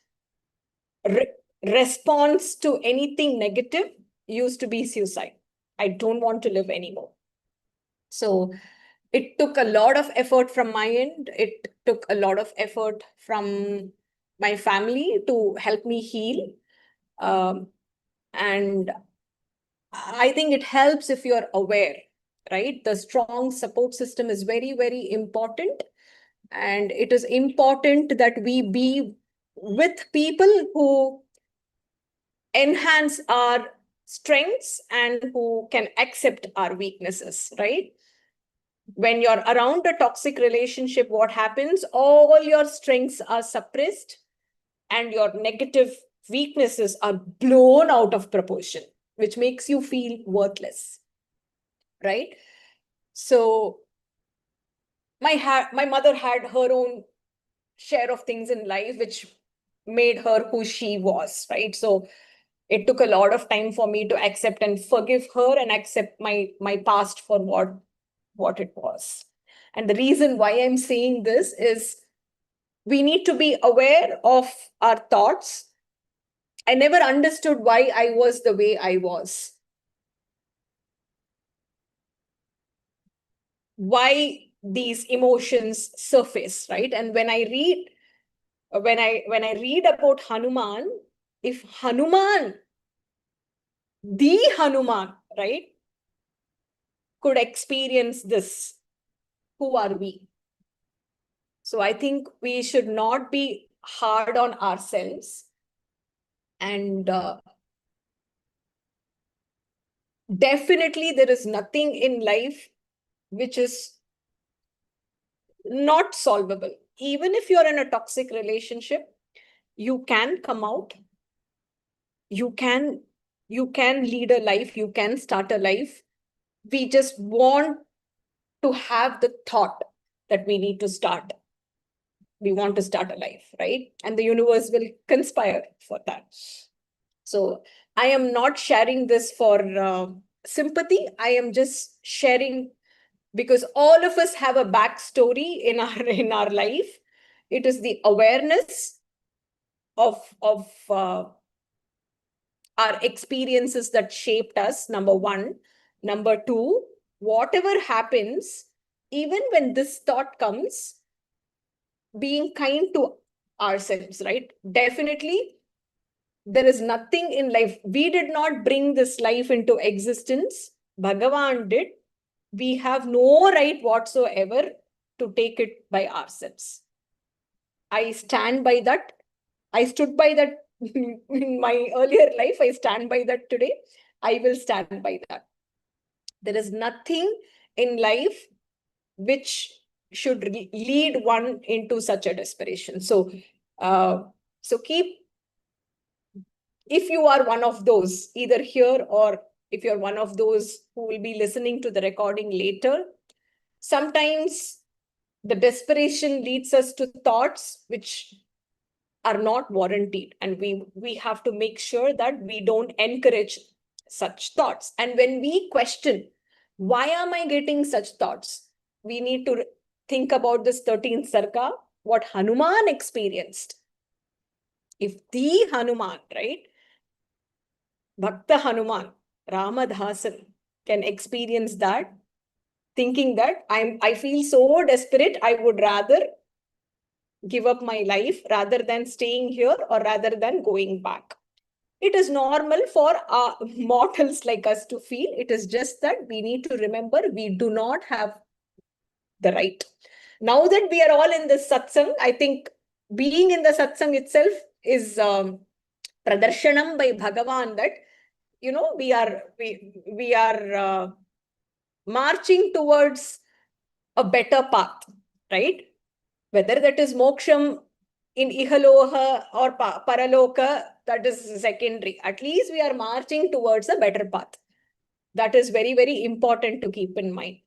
response to anything negative used to be suicide. I don't want to live anymore. So it took a lot of effort from my end. It took a lot of effort from my family to help me heal. And I think it helps if you're aware, right? The strong support system is very, very important. And it is important that we be with people who enhance our strengths and who can accept our weaknesses, right? When you're around a toxic relationship, what happens? All your strengths are suppressed and your negative weaknesses are blown out of proportion, which makes you feel worthless, right? So my mother had her own share of things in life which made her who she was, right? So it took a lot of time for me to accept and forgive her and accept my past for what it was. And the reason why I'm saying this is we need to be aware of our thoughts. I never understood why I was the way I was. Why these emotions surface, right? And when I read about Hanuman, if Hanuman, the Hanuman, right, could experience this, who are we? So I think we should not be hard on ourselves. And definitely there is nothing in life which is not solvable. Even if you're in a toxic relationship, you can come out. You can lead a life. You can start a life. We just want to have the thought that we need to start. We want to start a life, right? And the universe will conspire for that. So I am not sharing this for sympathy. I am just sharing because all of us have a backstory in our life. It is the awareness of our experiences that shaped us, number one. Number two, whatever happens, even when this thought comes, being kind to ourselves, right? Definitely, there is nothing in life. We did not bring this life into existence. Bhagavan did. We have no right whatsoever to take it by ourselves. I stand by that. I stood by that in my earlier life. I stand by that today. I will stand by that. There is nothing in life which should lead one into such a desperation. So if you are one of those, either here or if you're one of those who will be listening to the recording later, sometimes the desperation leads us to thoughts which are not warranted, and we have to make sure that we don't encourage such thoughts. And when we question, why am I getting such thoughts? We need to think about this 13th Sarga, what Hanuman experienced. If the Hanuman, right, Bhakta Hanuman, Ramadasan, can experience that, thinking that I feel so desperate, I would rather give up my life rather than staying here or rather than going back. It is normal for mortals like us to feel. It is just that we need to remember we do not have the right. Now that we are all in this satsang, I think being in the satsang itself is pradarshanam by Bhagavan that, you know, we are marching towards a better path, right? Whether that is moksham in ihaloha or paraloka, that is secondary. At least we are marching towards a better path. That is very, very important to keep in mind.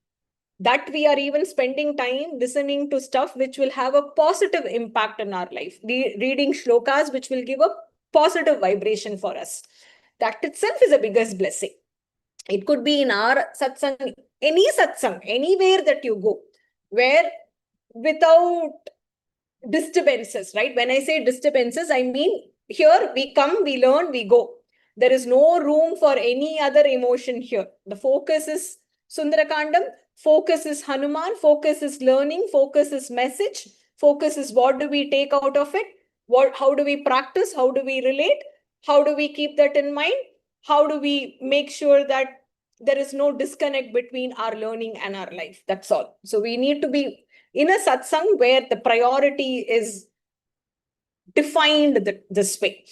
That we are even spending time listening to stuff which will have a positive impact in our life. Reading shlokas which will give a positive vibration for us. That itself is a biggest blessing. It could be in our satsang, anywhere that you go, where without disturbances, right? When I say disturbances, I mean here we come, we learn, we go. There is no room for any other emotion here. The focus is Sundarakandam, focus is Hanuman, focus is learning, focus is message, focus is what do we take out of it, how do we practice, how do we relate, how do we keep that in mind, how do we make sure that there is no disconnect between our learning and our life. That's all. So we need to be in a satsang where the priority is defined this way.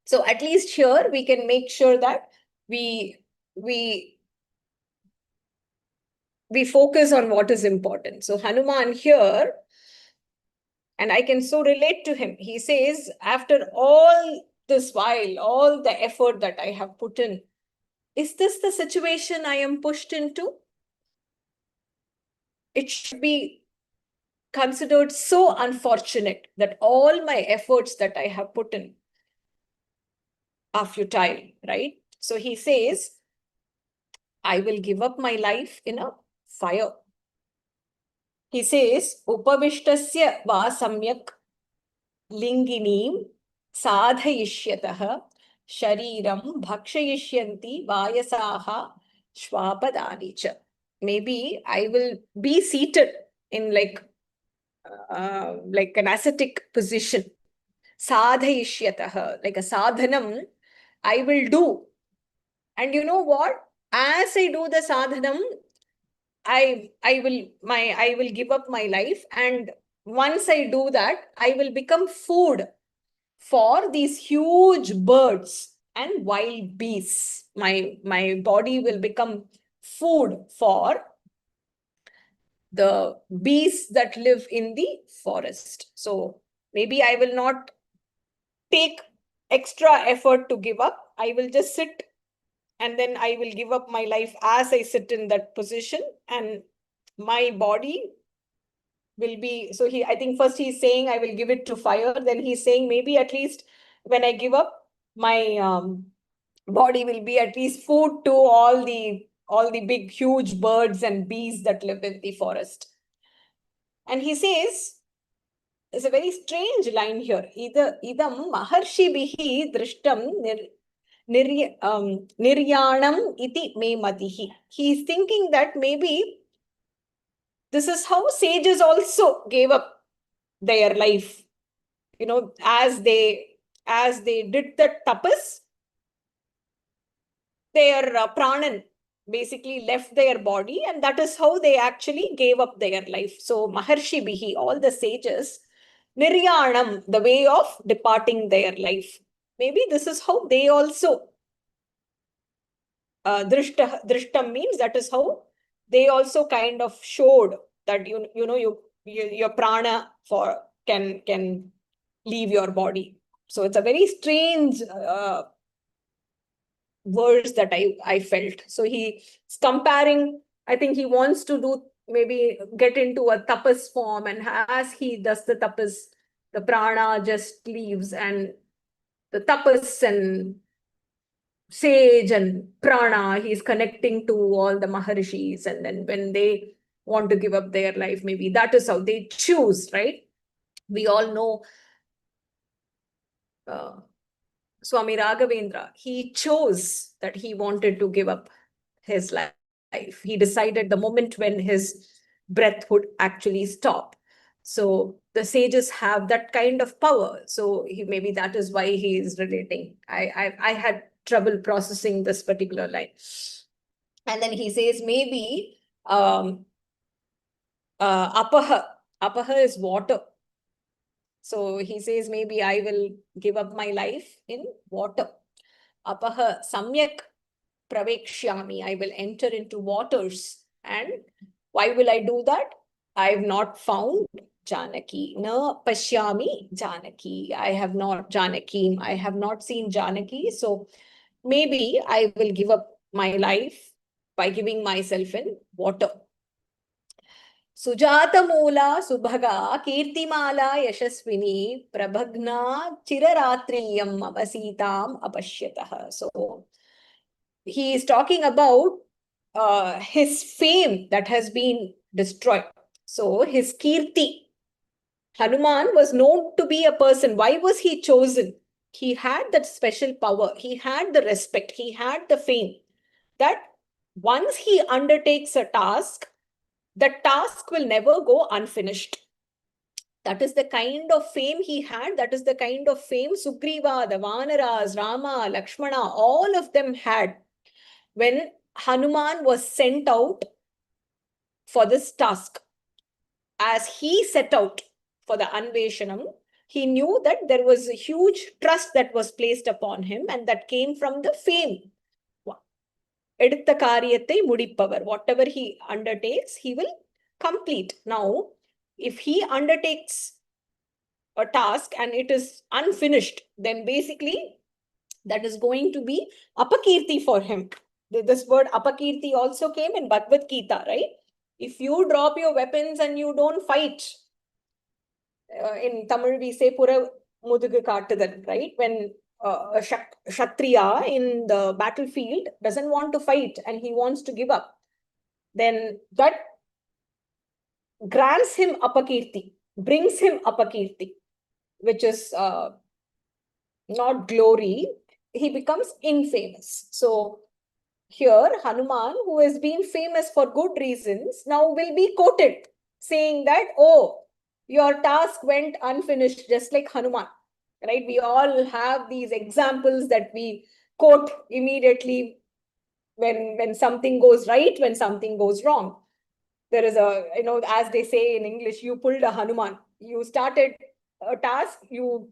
So at least here we can make sure that we focus on what is important. So Hanuman here, and I can so relate to him. He says, after all this while, all the effort that I have put in, is this the situation I am pushed into? It should be considered so unfortunate that all my efforts that I have put in are futile, right? So he says, I will give up my life in a fire. He says, Upavishtasya va samyak linginim sadhayishyatah shariram bhakshayishyanti vayasaha shvapadanicha. Maybe I will be seated in like an ascetic position. Sadhayishyatah, like a sadhanam, I will do. And you know what? As I do the sadhanam, I will give up my life, and once I do that, I will become food for these huge birds and wild beasts. My body will become food for the beasts that live in the forest. So maybe I will not take extra effort to give up. I will just sit, and then I will give up my life as I sit in that position, and my body will be, so I think first he's saying I will give it to fire, then he's saying maybe at least when I give up, my body will be at least food to all the big huge birds and bees that live in the forest. And he says, there's a very strange line here. Idam maharshibihi drishtam niryanam iti me matihi. He's thinking that maybe this is how sages also gave up their life. You know, as they did the tapas, their pranan basically left their body, and that is how they actually gave up their life. So Maharshi Bihi, all the sages, Niryanam, the way of departing their life. Maybe this is how they also, drishtam means that is how they also kind of showed that your prana can leave your body. So it's a very strange words that I felt. So he's comparing, I think he wants to do, maybe get into a tapas form, and as he does the tapas, the prana just leaves, and the tapas and sage and prana, he's connecting to all the maharishis, and then when they want to give up their life, maybe that is how they choose, right? We all know Swami Raghavendra, he chose that he wanted to give up his life. He decided the moment when his breath would actually stop. So the sages have that kind of power. So maybe that is why he is relating. I had trouble processing this particular line. And then he says maybe apaha is water. So he says, maybe I will give up my life in water. Apaha samyak pravekshyami. I will enter into waters. And why will I do that? I have not found Janaki. Na pashyami Janaki. I have not Janaki. I have not seen Janaki. So maybe I will give up my life by giving myself in water. Sujata Mula Subhaga Kirtimala Yashaswini Prabhagna Chiraratriyam Avasitam Apashyatah. So he is talking about his fame that has been destroyed. So his Kirti. Hanuman was known to be a person. Why was he chosen? he had that special power, he had the respect, he had the fame, that once he undertakes a task, the task will never go unfinished. That is the kind of fame he had. That is the kind of fame Sugriva, the Vanaras, Rama, Lakshmana, all of them had when Hanuman was sent out for this task. As he set out for the Anveshanam, he knew that there was a huge trust that was placed upon him, and that came from the fame. Edutha kariyattai mudippavar. Whatever he undertakes, he will complete. Now, if he undertakes a task and it is unfinished, then basically that is going to be apakirti for him. This word apakirti also came in Bhagavad Gita, right? If you drop your weapons and you don't fight, in Tamil we say pura mudugu kattudal, right? When a Kshatriya in the battlefield doesn't want to fight and he wants to give up, then that grants him apakirti, brings him apakirti, which is not glory. He becomes infamous. So here Hanuman, who has been famous for good reasons, now will be quoted saying that, oh, your task went unfinished, just like Hanuman, right? We all have these examples that we quote immediately when something goes right, when something goes wrong. There is a, as they say in English, you pulled a Hanuman. You started a task, you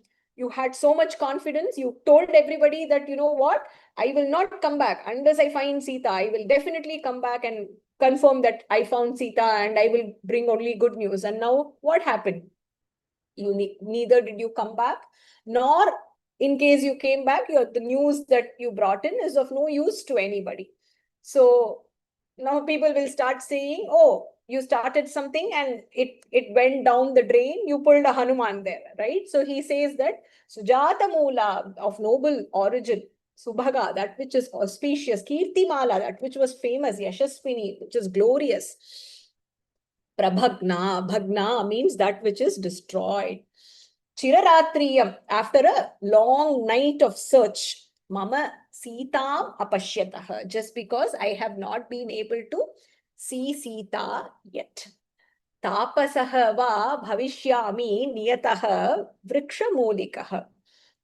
had so much confidence, you told everybody that, you know what, I will not come back unless I find Sita. I will definitely come back and confirm that I found Sita, and I will bring only good news. And now what happened? Neither did you come back, nor in case you came back, the news that you brought in is of no use to anybody. So now people will start saying, oh, you started something and it went down the drain, you pulled a Hanuman there, right? So he says that Sujata Mula, of noble origin, Subhaga, that which is auspicious, Kirtimala, that which was famous, Yashaswini, which is glorious, Prabhagna, Bhagna means that which is destroyed. Chiraratriyam, after a long night of search, Mama Sitam apashyatah, just because I have not been able to see Sita yet. Tapasah va bhavishyami niyatah vrikshamolikah.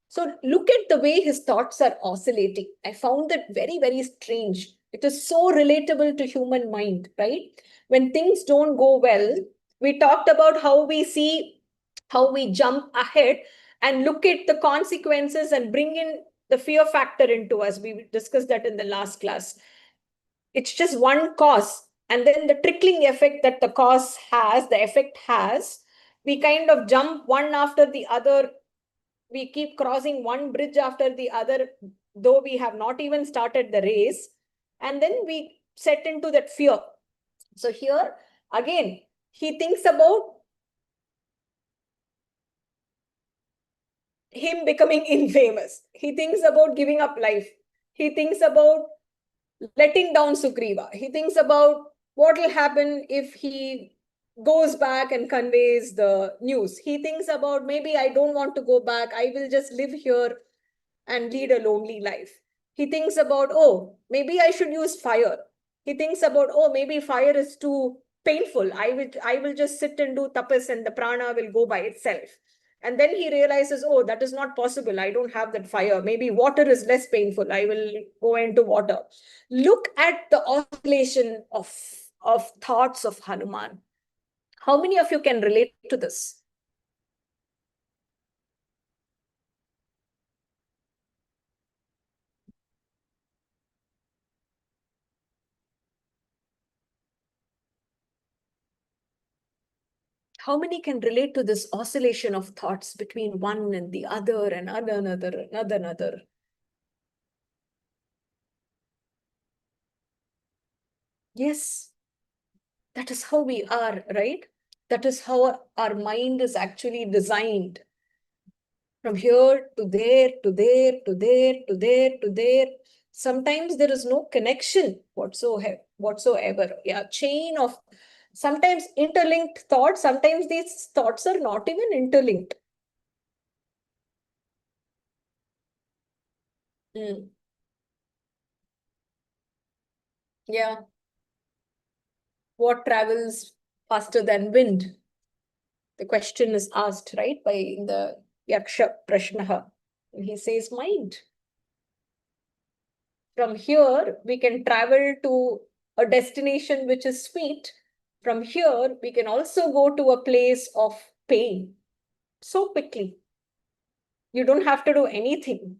So look at the way his thoughts are oscillating. I found that very, very strange. It is so relatable to human mind, right? When things don't go well, we talked about how we jump ahead and look at the consequences and bring in the fear factor into us. We discussed that in the last class. It's just one cause, and then the trickling effect that the cause has, the effect has, we kind of jump one after the other. We keep crossing one bridge after the other, though we have not even started the race. And then we set into that fear. So here, again, he thinks about him becoming infamous. He thinks about giving up life. He thinks about letting down Sugriva. He thinks about what will happen if he goes back and conveys the news. He thinks about, maybe I don't want to go back. I will just live here and lead a lonely life. He thinks about, oh, maybe I should use fire. He thinks about, oh, maybe fire is too painful. I will just sit and do tapas and the prana will go by itself. And then he realizes, oh, that is not possible. I don't have that fire. Maybe water is less painful. I will go into water. Look at the oscillation of thoughts of Hanuman. How many of you can relate to this? How many can relate to this oscillation of thoughts between one and the other and another? Yes, that is how we are, right? That is how our mind is actually designed. From here to there, to there, to there, to there, to there. Sometimes there is no connection whatsoever. Yeah, chain of sometimes interlinked thoughts. Sometimes these thoughts are not even interlinked. Mm. Yeah. What travels faster than wind? The question is asked, right, by the Yaksha Prashnaha. And he says, mind. From here, we can travel to a destination which is sweet. From here, we can also go to a place of pain so quickly. You don't have to do anything.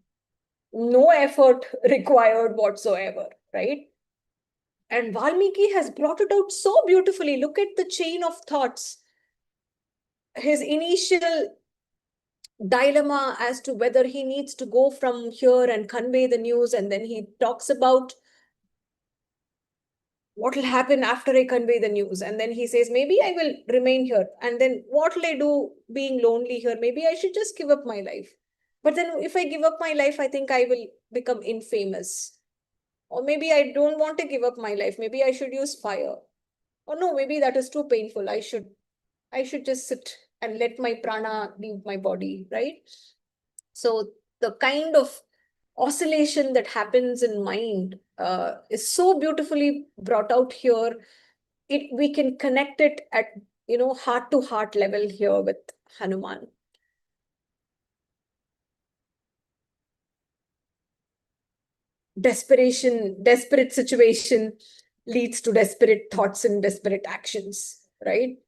No effort required whatsoever, right? And Valmiki has brought it out so beautifully. Look at the chain of thoughts. His initial dilemma as to whether he needs to go from here and convey the news, and then he talks about what will happen after I convey the news, and then he says maybe I will remain here, and then what will I do being lonely here? Maybe I should just give up my life. But then if I give up my life, I think I will become infamous. Or maybe I don't want to give up my life. Maybe I should use fire. Or no, maybe that is too painful. I should just sit and let my prana leave my body, right? So the kind of oscillation that happens in mind is so beautifully brought out here. We can connect it at heart to heart level here with Hanuman. Desperate situation leads to desperate thoughts and desperate actions, right?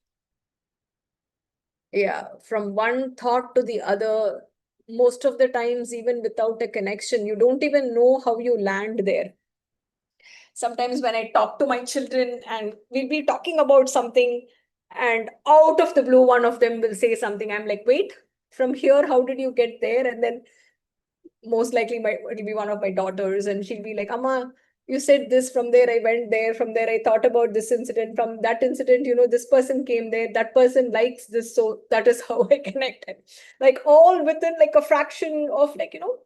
Yeah, from one thought to the other, most of the times, even without a connection, you don't even know how you land there. Sometimes when I talk to my children and we'll be talking about something, and out of the blue, one of them will say something. I'm like, wait, from here, how did you get there? And then most likely it'll be one of my daughters, and she'll be like, Amma, you said this, from there I went there, from there I thought about this incident, from that incident, this person came there, that person likes this, so that is how I connected. Like all within like a fraction of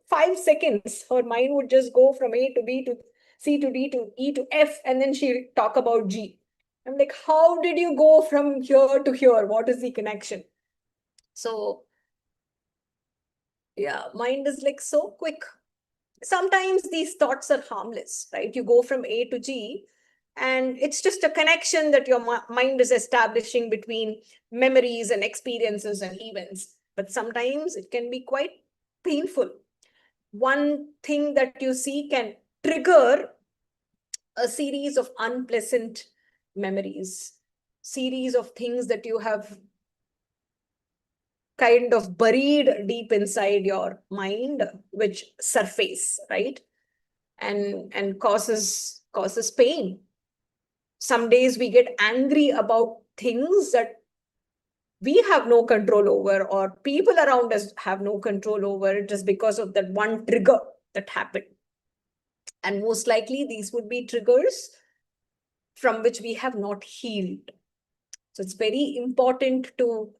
5 seconds, her mind would just go from A to B to C to D to E to F, and then she'll talk about G. I'm like, how did you go from here to here? What is the connection? So yeah, mind is like so quick. Sometimes these thoughts are harmless, right? You go from A to G, and it's just a connection that your mind is establishing between memories and experiences and events. But sometimes it can be quite painful. One thing that you see can trigger a series of unpleasant memories, series of things that you have kind of buried deep inside your mind, which surface, right? And causes pain. Some days we get angry about things that we have no control over, or people around us have no control over, just because of that one trigger that happened. And most likely these would be triggers from which we have not healed. So it's very important to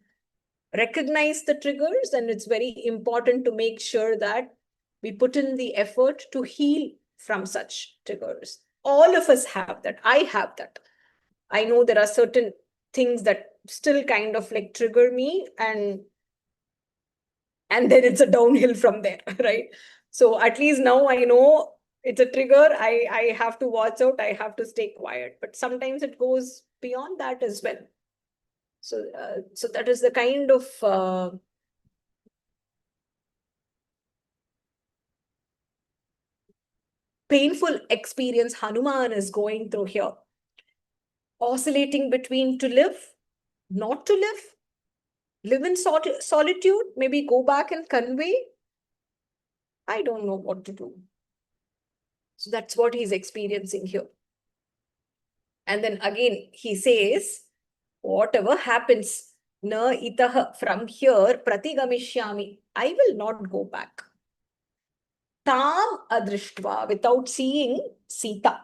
recognize the triggers, and it's very important to make sure that we put in the effort to heal from such triggers. All of us have that. I have that. I know there are certain things that still kind of like trigger me, and then it's a downhill from there, right? So at least now I know it's a trigger. I have to watch out. I have to stay quiet. But sometimes it goes beyond that as well. So that is the kind of painful experience Hanuman is going through here. Oscillating between to live, not to live in solitude, maybe go back and convey. I don't know what to do. So that's what he's experiencing here. And then again, he says, whatever happens, na itaha, from here, pratigamishami, I will not go back. Tam adrishtva, without seeing Sita.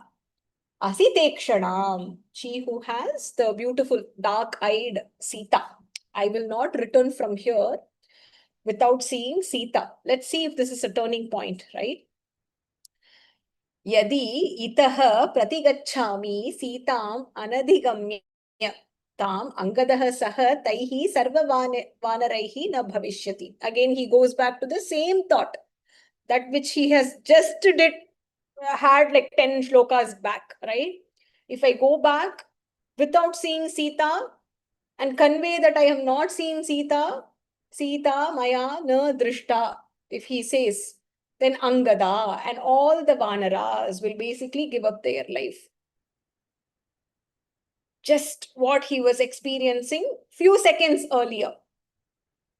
Asitekshanam, she who has the beautiful dark-eyed Sita. I will not return from here without seeing Sita. Let's see if this is a turning point, right? Yadi itaha pratigacchami Sitam anadhigamya tam angadaha saha taihi sarva vanaraihi na bhavishyati. Again, he goes back to the same thought, that which he has just had like 10 shlokas back, right? If I go back without seeing Sita and convey that I have not seen Sita, Sita Maya na drishta, if he says, then Angada and all the Vanaras will basically give up their life. Just what he was experiencing few seconds earlier.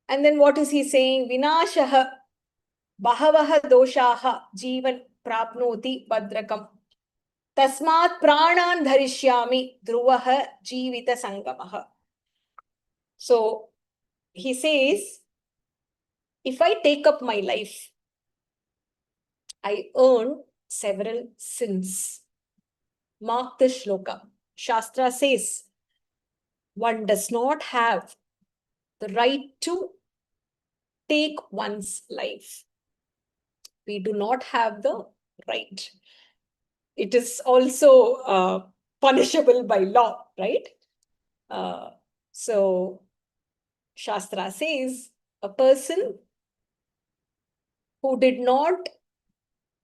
And then what is he saying? Vinashaha bahavaha doshaha jivan prapnoti badrakam. Tasmat pranan dharishyami dhruvaha jivita sangamaha. So he says, if I take up my life, I earn several sins. Mark the shloka. Shastra says, one does not have the right to take one's life. We do not have the right. It is also punishable by law, right? So Shastra says a person who did not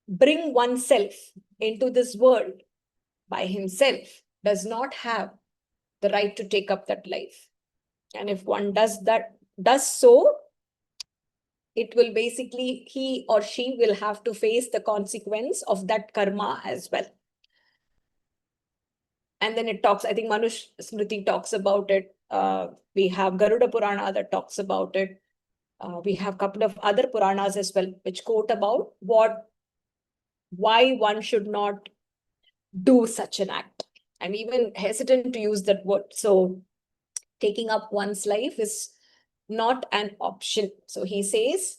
bring oneself into this world by himself does not have the right to take up that life. And if one does so, it will basically, he or she will have to face the consequence of that karma as well. And then it talks, I think Manush Smriti talks about it. We have Garuda Purana that talks about it. We have a couple of other Puranas as well, which quote about why one should not do such an act. I'm even hesitant to use that word. So taking up one's life is not an option. So he says,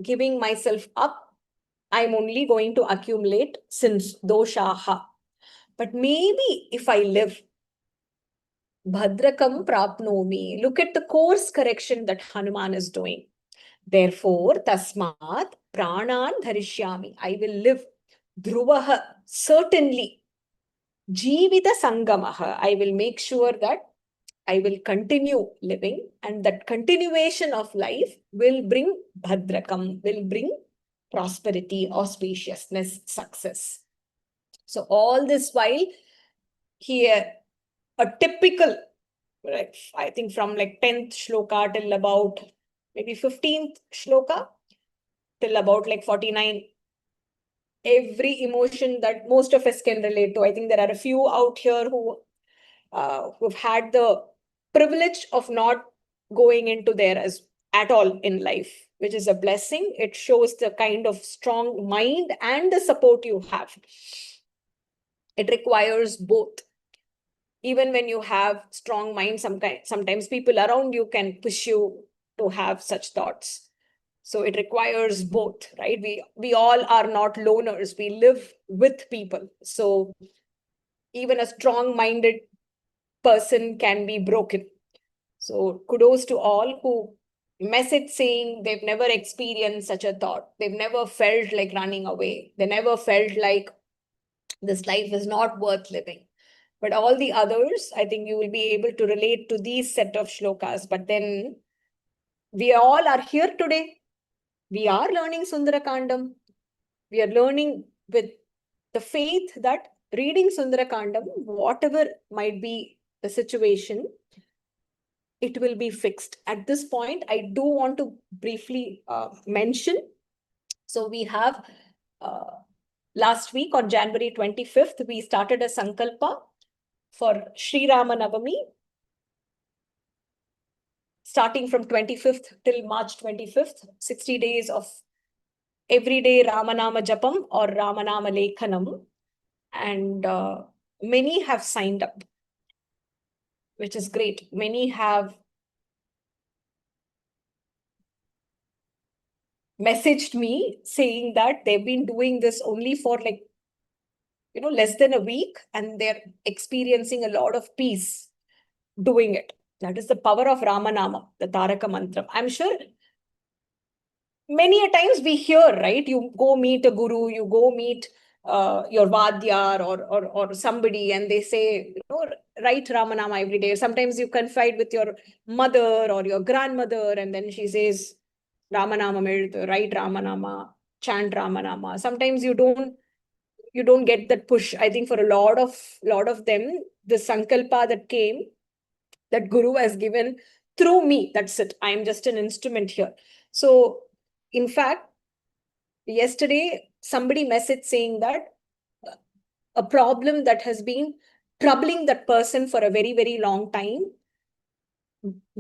giving myself up, I'm only going to accumulate sins, doshaha. But maybe if I live, bhadrakam prapnomi. Look at the course correction that Hanuman is doing. Therefore, tasmat pranan dharishyami. I will live. Dhruvaha, certainly. Jivita sangamaha. I will make sure that I will continue living, and that continuation of life will bring bhadrakam, will bring prosperity, auspiciousness, success. So all this while, here, a typical, like, I think from like 10th shloka till about maybe 15th shloka, till about like 49, every emotion that most of us can relate to. I think there are a few out here who've had the privilege of not going into there as at all in life, which is a blessing. It shows the kind of strong mind and the support you have. It requires both. Even when you have strong mind, sometimes people around you can push you to have such thoughts. So it requires both, right? We all are not loners. We live with people. So even a strong-minded person can be broken. So kudos to all who message saying they've never experienced such a thought. They've never felt like running away. They never felt like this life is not worth living. But all the others, I think you will be able to relate to these set of shlokas. But then we all are here today. We are learning Sundara Kandam. We are learning with the faith that reading Sundara Kandam, whatever might be the situation, it will be fixed. At this point, I do want to briefly mention. So we have last week on January 25th, we started a Sankalpa for Sri Rama Navami, starting from 25th till March 25th, 60 days of everyday Ramanama Japam or Ramanama Lekhanam. And many have signed up, which is great. Many have messaged me saying that they've been doing this only for like, less than a week, and they're experiencing a lot of peace doing it. That is the power of Ramanama, the Taraka Mantra. I'm sure many a times we hear, right? You go meet a guru, you go meet your Vadyar or somebody, and they say, write Ramanama every day. Sometimes you confide with your mother or your grandmother, and then she says, Ramanamam எழுது, write Ramanama, chant Ramanama. Sometimes you don't get that push. I think for a lot of them, the sankalpa that came, that Guru has given through me. That's it. I am just an instrument here. So, in fact, yesterday somebody messaged saying that a problem that has been troubling that person for a very, very long time,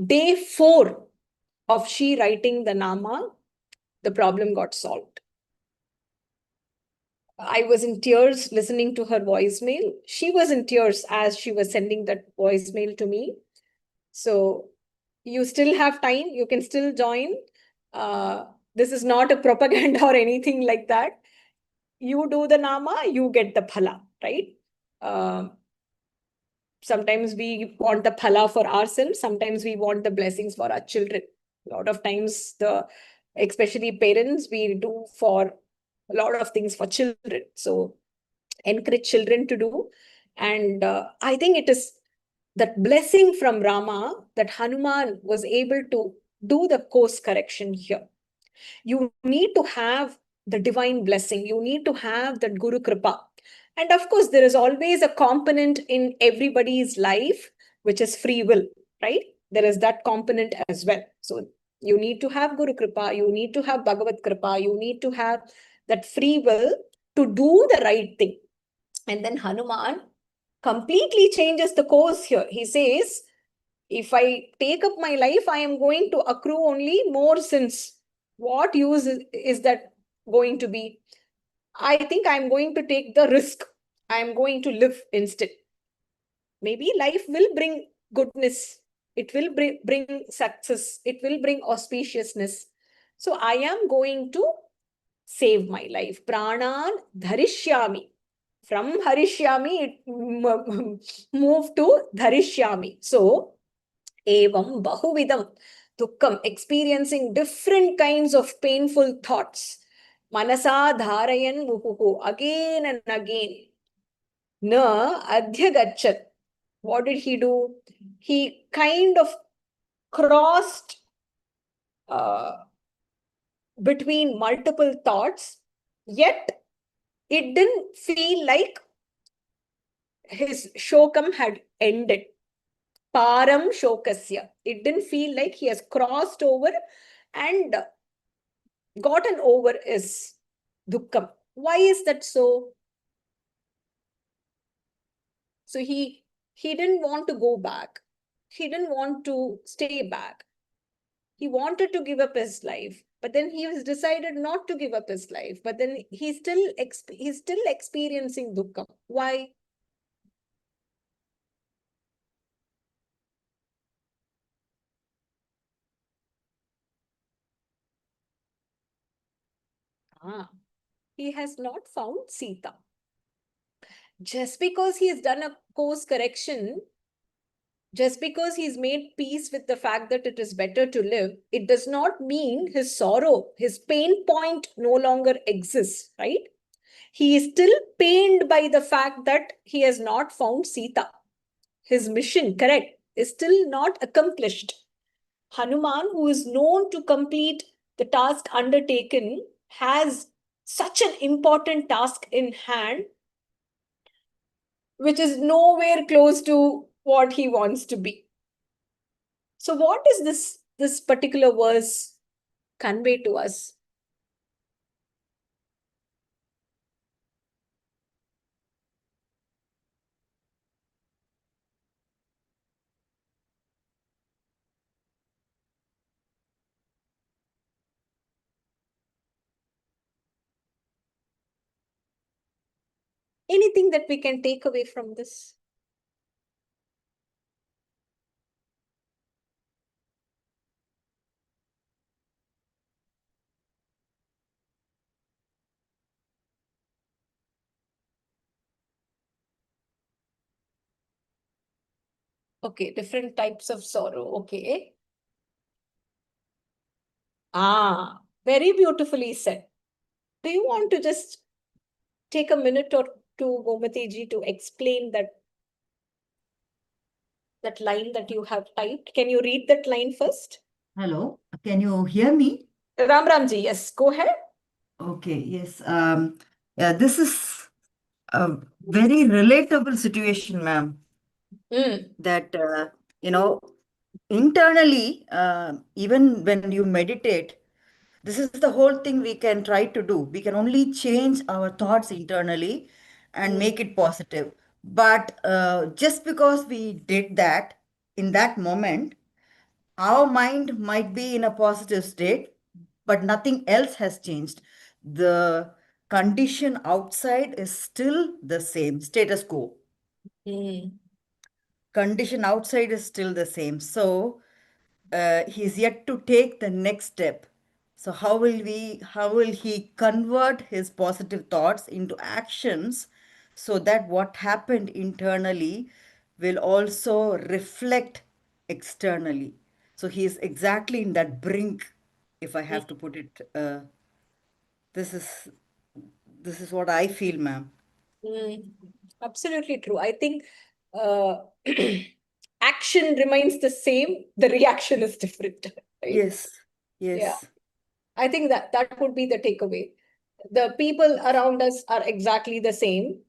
day 4 of she writing the Nama, the problem got solved. I was in tears listening to her voicemail. She was in tears as she was sending that voicemail to me. So you still have time. You can still join. This is not a propaganda or anything like that. You do the Nama, you get the phala, right? Sometimes we want the phala for ourselves. Sometimes we want the blessings for our children. A lot of times, especially parents, we do for a lot of things for children. So encourage children to do. And I think it is that blessing from Rama that Hanuman was able to do the course correction here. You need to have the divine blessing. You need to have that Guru Kripa. And of course, there is always a component in everybody's life, which is free will, right? There is that component as well. So you need to have Guru Kripa, you need to have Bhagavad Kripa, you need to have that free will to do the right thing. And then Hanuman completely changes the course here. He says, if I take up my life, I am going to accrue only more sins. What use is that going to be? I think I'm going to take the risk. I'm going to live instead. Maybe life will bring goodness. It will bring success. It will bring auspiciousness. So I am going to save my life. Pranan dharishyami. From harishyami, it moved to dharishyami. So, evam bahuvidam dukkam, experiencing different kinds of painful thoughts. Manasa dharayan muhuhu, again and again. Na adhyagachat. What did he do? He kind of crossed between multiple thoughts, yet it didn't feel like his shokam had ended. Param shokasya. It didn't feel like he has crossed over and gotten over his dukkam. Why is that so? So he didn't want to go back. He didn't want to stay back. He wanted to give up his life, but then he was decided not to give up his life. But then he's still experiencing dukkam. Why? He has not found Sita. Just because he has done a course correction, just because he's made peace with the fact that it is better to live, it does not mean his sorrow, his pain point no longer exists, right? He is still pained by the fact that he has not found Sita. His mission, correct, is still not accomplished. Hanuman, who is known to complete the task undertaken, has such an important task in hand, which is nowhere close to what he wants to be. So what is this particular verse convey to us? Anything that we can take away from this? Okay, different types of sorrow. Okay. Very beautifully said. Do you want to just take a minute or two, Gomati ji, to explain that line that you have typed? Can you read that line first?
Hello, can you hear me?
Ram Ramji, yes, go ahead.
Okay, yes. Yeah, this is a very relatable situation, ma'am. That internally, even when you meditate, this is the whole thing we can try to do. We can only change our thoughts internally and make it positive. But just because we did that in that moment, our mind might be in a positive state, but nothing else has changed. The condition outside is still the same, status quo. Condition outside is still the same. So he's yet to take the next step. So how will he convert his positive thoughts into actions so that what happened internally will also reflect externally? So he is exactly in that brink, if I have to put it. This is what I feel, ma'am.
Absolutely true. I think uh, action remains the same, the reaction is different. Right?
Yes,
Yeah.
yes,
I think that would be the takeaway. The people around us are exactly the same.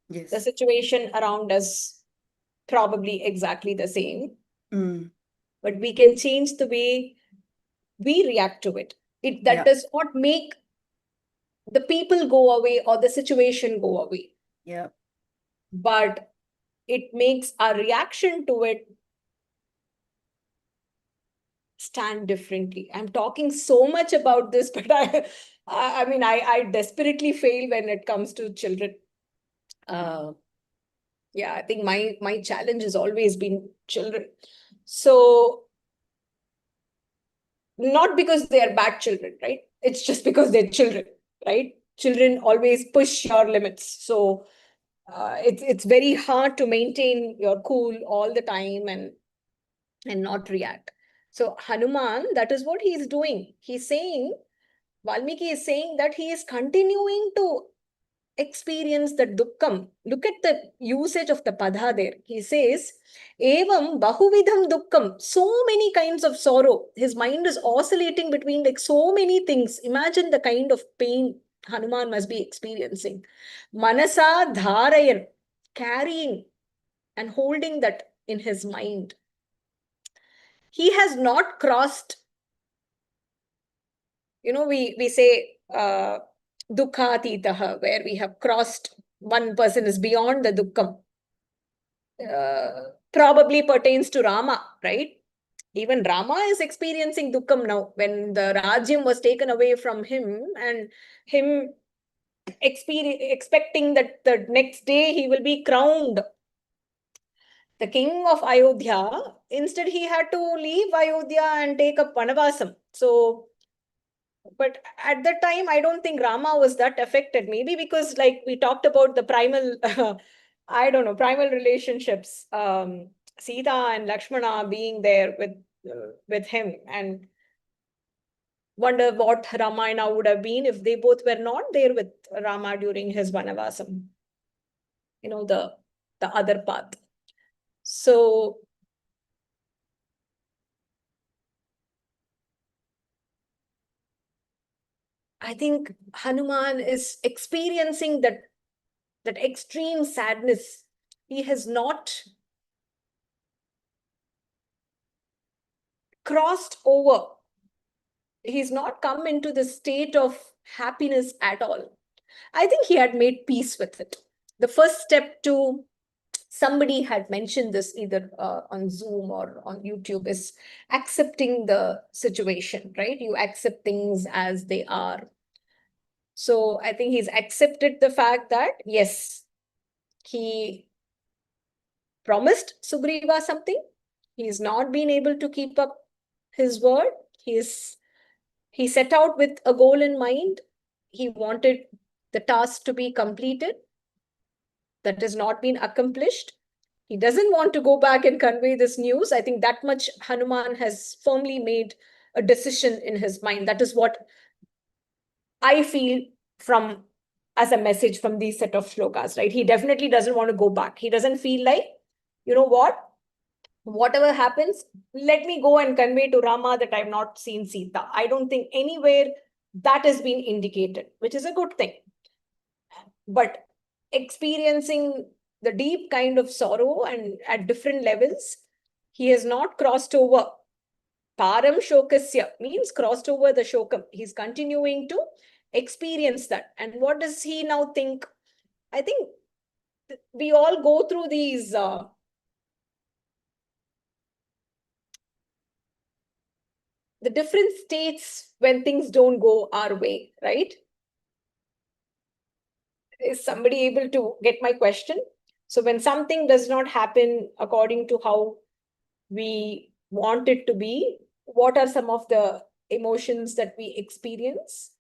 The
yes.
situation around us probably exactly the same.
Mm,
But we can change the way we react to it. That
yeah,
does not make the people go away or the situation go away,
yeah.
but it makes our reaction to it stand differently. I'm talking so much about this, but I mean, I desperately fail when it comes to children. Yeah, I think my challenge has always been children. So not because they are bad children, right? It's just because they're children, right? Children always push your limits. So it's very hard to maintain your cool all the time and not react. So Hanuman, that is what he is doing. He's saying, Valmiki is saying that he is continuing to experience the dukkham. Look at the usage of the padha there. He says, Evam bahuvidham dukkham. So many kinds of sorrow. His mind is oscillating between like so many things. Imagine the kind of pain Hanuman must be experiencing. Manasa dharayan, carrying and holding that in his mind. He has not crossed, we say dukkhatitaha, where we have crossed, one person is beyond the dukkham. Probably pertains to Rama, right? Even Rama is experiencing dukkham now when the Rajyam was taken away from him and him expecting that the next day he will be crowned the king of Ayodhya. Instead, he had to leave Ayodhya and take up Vanavasam. So, but at that time, I don't think Rama was that affected. Maybe because, like we talked about the primal, I don't know, primal relationships. Sita and Lakshmana being there with him, and wonder what Ramayana would have been if they both were not there with Rama during his Vanavasam. The other path. So I think Hanuman is experiencing that extreme sadness. He has not crossed over. He's not come into the state of happiness at all. I think he had made peace with it. The first step to, somebody had mentioned this either on Zoom or on YouTube, is accepting the situation, right? You accept things as they are. So I think he's accepted the fact that, yes, he promised Sugriva something. He's not been able to keep up his word. He set out with a goal in mind. He wanted the task to be completed. That has not been accomplished. He doesn't want to go back and convey this news. I think that much Hanuman has firmly made a decision in his mind. That is what I feel from as a message from these set of shlokas, right? He definitely doesn't want to go back. He doesn't feel like, you know what? whatever happens, let me go and convey to Rama that I've not seen Sita. I don't think anywhere that has been indicated, which is a good thing. But experiencing the deep kind of sorrow and at different levels, he has not crossed over. Param Shokasya means crossed over the Shokam. He's continuing to experience that. And what does he now think? I think we all go through these the different states when things don't go our way, right? Is somebody able to get my question? So when something does not happen according to how we want it to be, what are some of the emotions that we experience?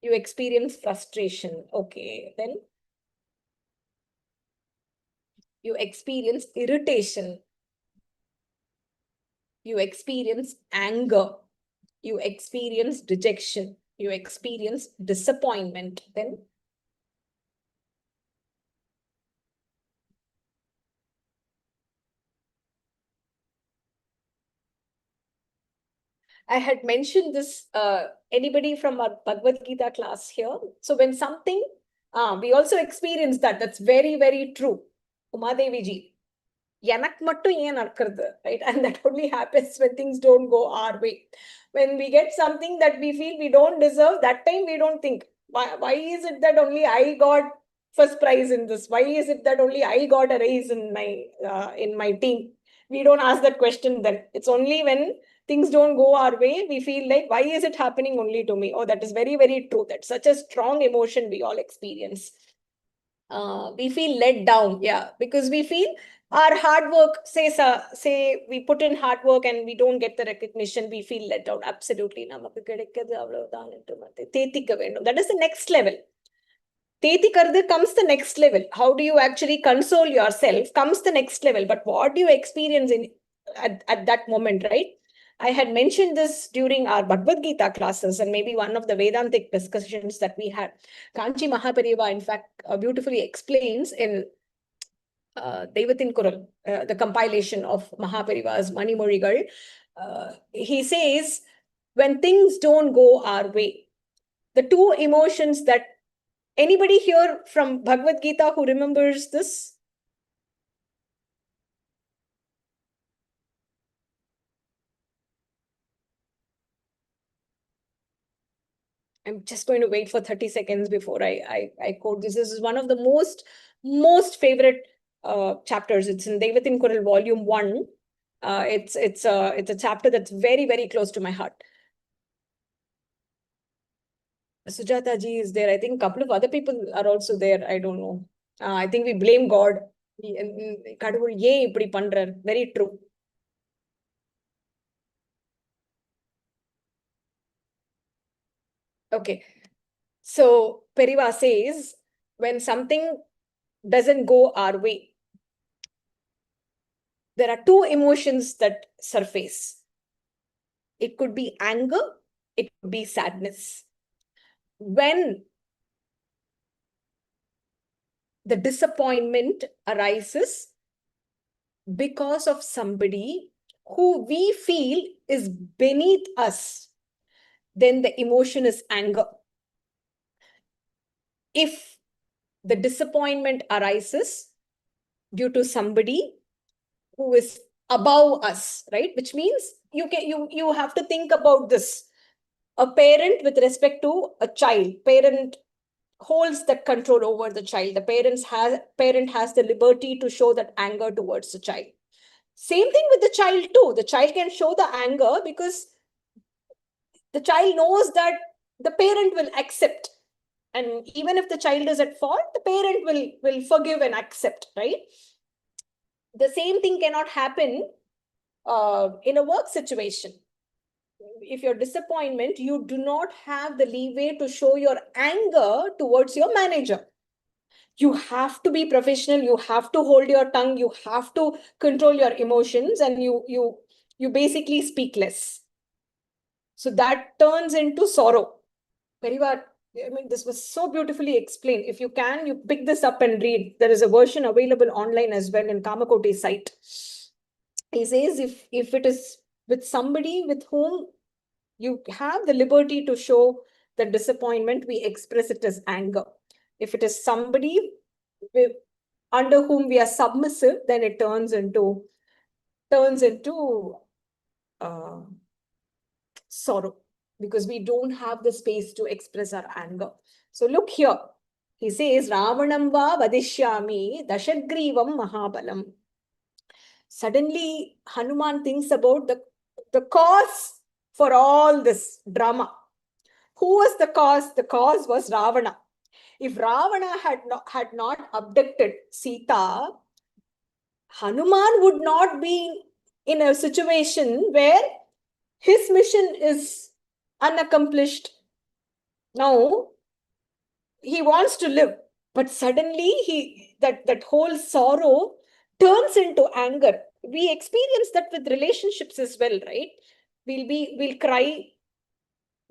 You experience frustration. Okay, then you experience irritation. You experience anger. You experience dejection. You experience disappointment. Then I had mentioned this, anybody from our Bhagavad Gita class here. So when something, we also experience that. That's very, very true. Umadevi ji. எனக்கு மட்டும் ஏன் நடக்கிறது, right? And that only happens when things don't go our way. When we get something that we feel we don't deserve, that time we don't think, why is it that only I got first prize in this? Why is it that only I got a raise in my team? We don't ask that question then. It's only when things don't go our way, we feel like, why is it happening only to me? Oh, that is very, very true. That's such a strong emotion we all experience. We feel let down, yeah, because we feel our hard work, say we put in hard work and we don't get the recognition, we feel let down. Absolutely. That is the next level. Tetikardu comes the next level. How do you actually console yourself comes the next level. But what do you experience at that moment, right? I had mentioned this during our Bhagavad Gita classes and maybe one of the Vedantic discussions that we had. Kanchi Mahapariva, in fact, beautifully explains in Devatin Kural, the compilation of Mahapariva's Manimorigal. He says, when things don't go our way, the two emotions that anybody here from Bhagavad Gita who remembers this? I'm just going to wait for 30 seconds before I quote this. This is one of the most favorite chapters. It's in Devatin Kural Volume 1. It's a chapter that's very, very close to my heart. Sujata ji is there. I think a couple of other people are also there. I don't know. I think we blame God. கடவுள் ஏன் இப்படி பண்றார்? Very true. Okay. So Periva says, when something doesn't go our way, there are two emotions that surface. It could be anger, it could be sadness. When the disappointment arises because of somebody who we feel is beneath us, then the emotion is anger. If the disappointment arises due to somebody who is above us, right? Which means you have to think about this. A parent with respect to a child, parent holds that control over the child. The parent has the liberty to show that anger towards the child. Same thing with the child too. The child can show the anger because the child knows that the parent will accept. And even if the child is at fault, the parent will forgive and accept, right? The same thing cannot happen in a work situation. If your disappointment, you do not have the leeway to show your anger towards your manager. You have to be professional. You have to hold your tongue. You have to control your emotions, and you basically speak less. So that turns into sorrow. very well. I mean, this was so beautifully explained. If you can, you pick this up and read. There is a version available online as well in Kamakoti's site. He says if it is with somebody with whom you have the liberty to show the disappointment, we express it as anger. If it is somebody under whom we are submissive, then it turns into sorrow, because we don't have the space to express our anger. So look here. He says, Ravanam va vadishyami dashagrivam mahabalam. Suddenly, Hanuman thinks about the cause for all this drama. Who was the cause? The cause was Ravana. If Ravana had not abducted Sita, Hanuman would not be in a situation where his mission is unaccomplished. Now, he wants to live, but suddenly that whole sorrow turns into anger. We experience that with relationships as well, right? We'll cry,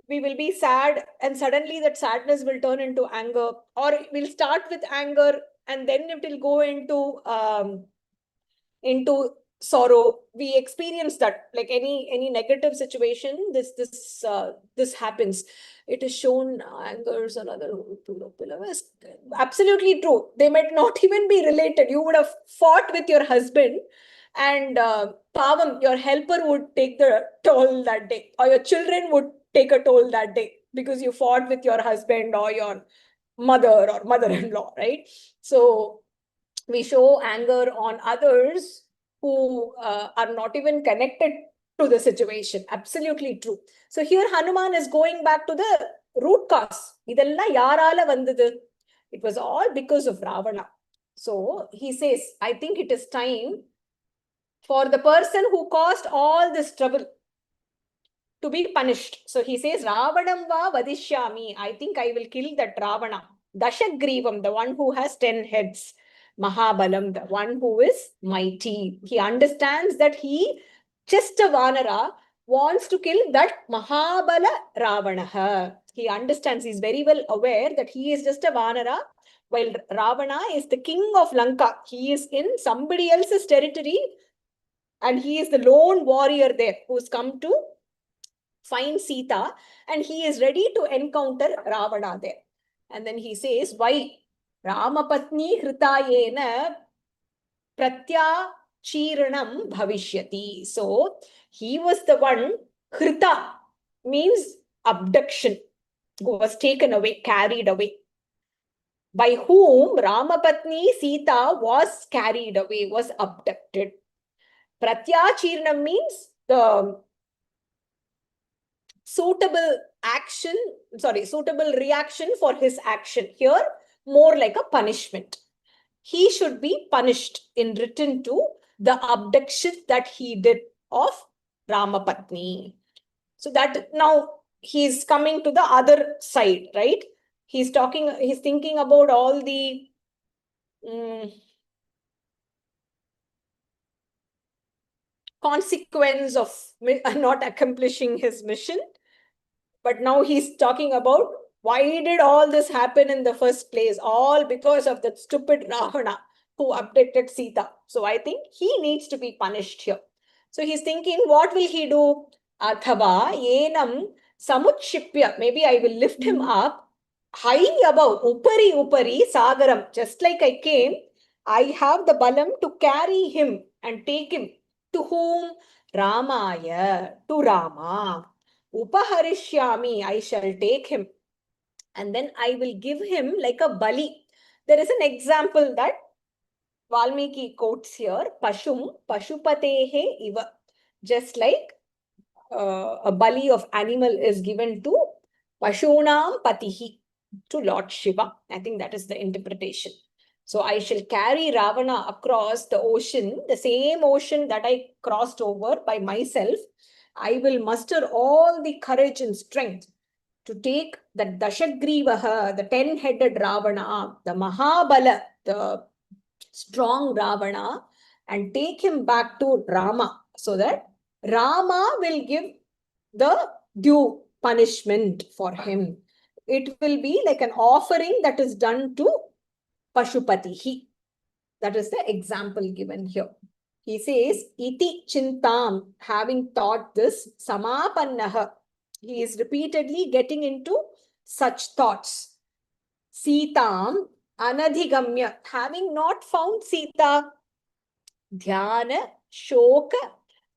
we will be sad, and suddenly that sadness will turn into anger, or we'll start with anger and then it will go into sorrow. We experience that, like any negative situation, this happens. It is shown angers another absolutely true. They might not even be related. You would have fought with your husband, and Pavam, your helper, would take the toll that day, or your children would take a toll that day because you fought with your husband or your mother or mother-in-law, right? So we show anger on others who are not even connected to the situation. Absolutely true. So here Hanuman is going back to the root cause. Idella yarala vandadu. It was all because of Ravana. So he says, I think it is time for the person who caused all this trouble to be punished. So he says, Ravanam va vadishyami. I think I will kill that Ravana. Dashagrivam, the one who has 10 heads. Mahabalam, the one who is mighty. He understands that he, just a Vanara, wants to kill that Mahabala Ravanaha. He understands, he's very well aware that he is just a Vanara, while Ravana is the king of Lanka. He is in somebody else's territory, and he is the lone warrior there who's come to find Sita, and he is ready to encounter Ravana there. And then he says, why? Ramapatni hritayena pratyachiranam bhavishyati. So he was the one, hrita means abduction, who was taken away, carried away. By whom Ramapatni Sita was carried away, was abducted. Pratyachiranam means the suitable reaction for his action. Here, more like a punishment. He should be punished in return to the abduction that he did of Ramapatni. So that now he's coming to the other side, right? He's thinking about all the consequence of not accomplishing his mission. But now he's talking about why did all this happen in the first place? All because of that stupid Ravana who abducted Sita. So I think he needs to be punished here. So he's thinking, what will he do? Athava yenam samutshipya. Maybe I will lift him up high above, upari sagaram. Just like I came, I have the balam to carry him and take him. To whom? Ramaya, to Rama. Upaharishyami, I shall take him. And then I will give him like a bali. There is an example that Valmiki quotes here, Pashum, Pashupatehe iva. Just like a bali of animal is given to Pashunam Patihi, to Lord Shiva. I think that is the interpretation. So I shall carry Ravana across the ocean, the same ocean that I crossed over by myself. I will muster all the courage and strength to take the Dashagrivaha, the 10-headed Ravana, the Mahabala, the strong Ravana, and take him back to Rama, so that Rama will give the due punishment for him. it will be like an offering that is done to Pashupati. That is the example given here. He says, iti chintam, having thought this, samapannaha. He is repeatedly getting into such thoughts. Sitam, anadhigamya, having not found Sita. Dhyana, shoka,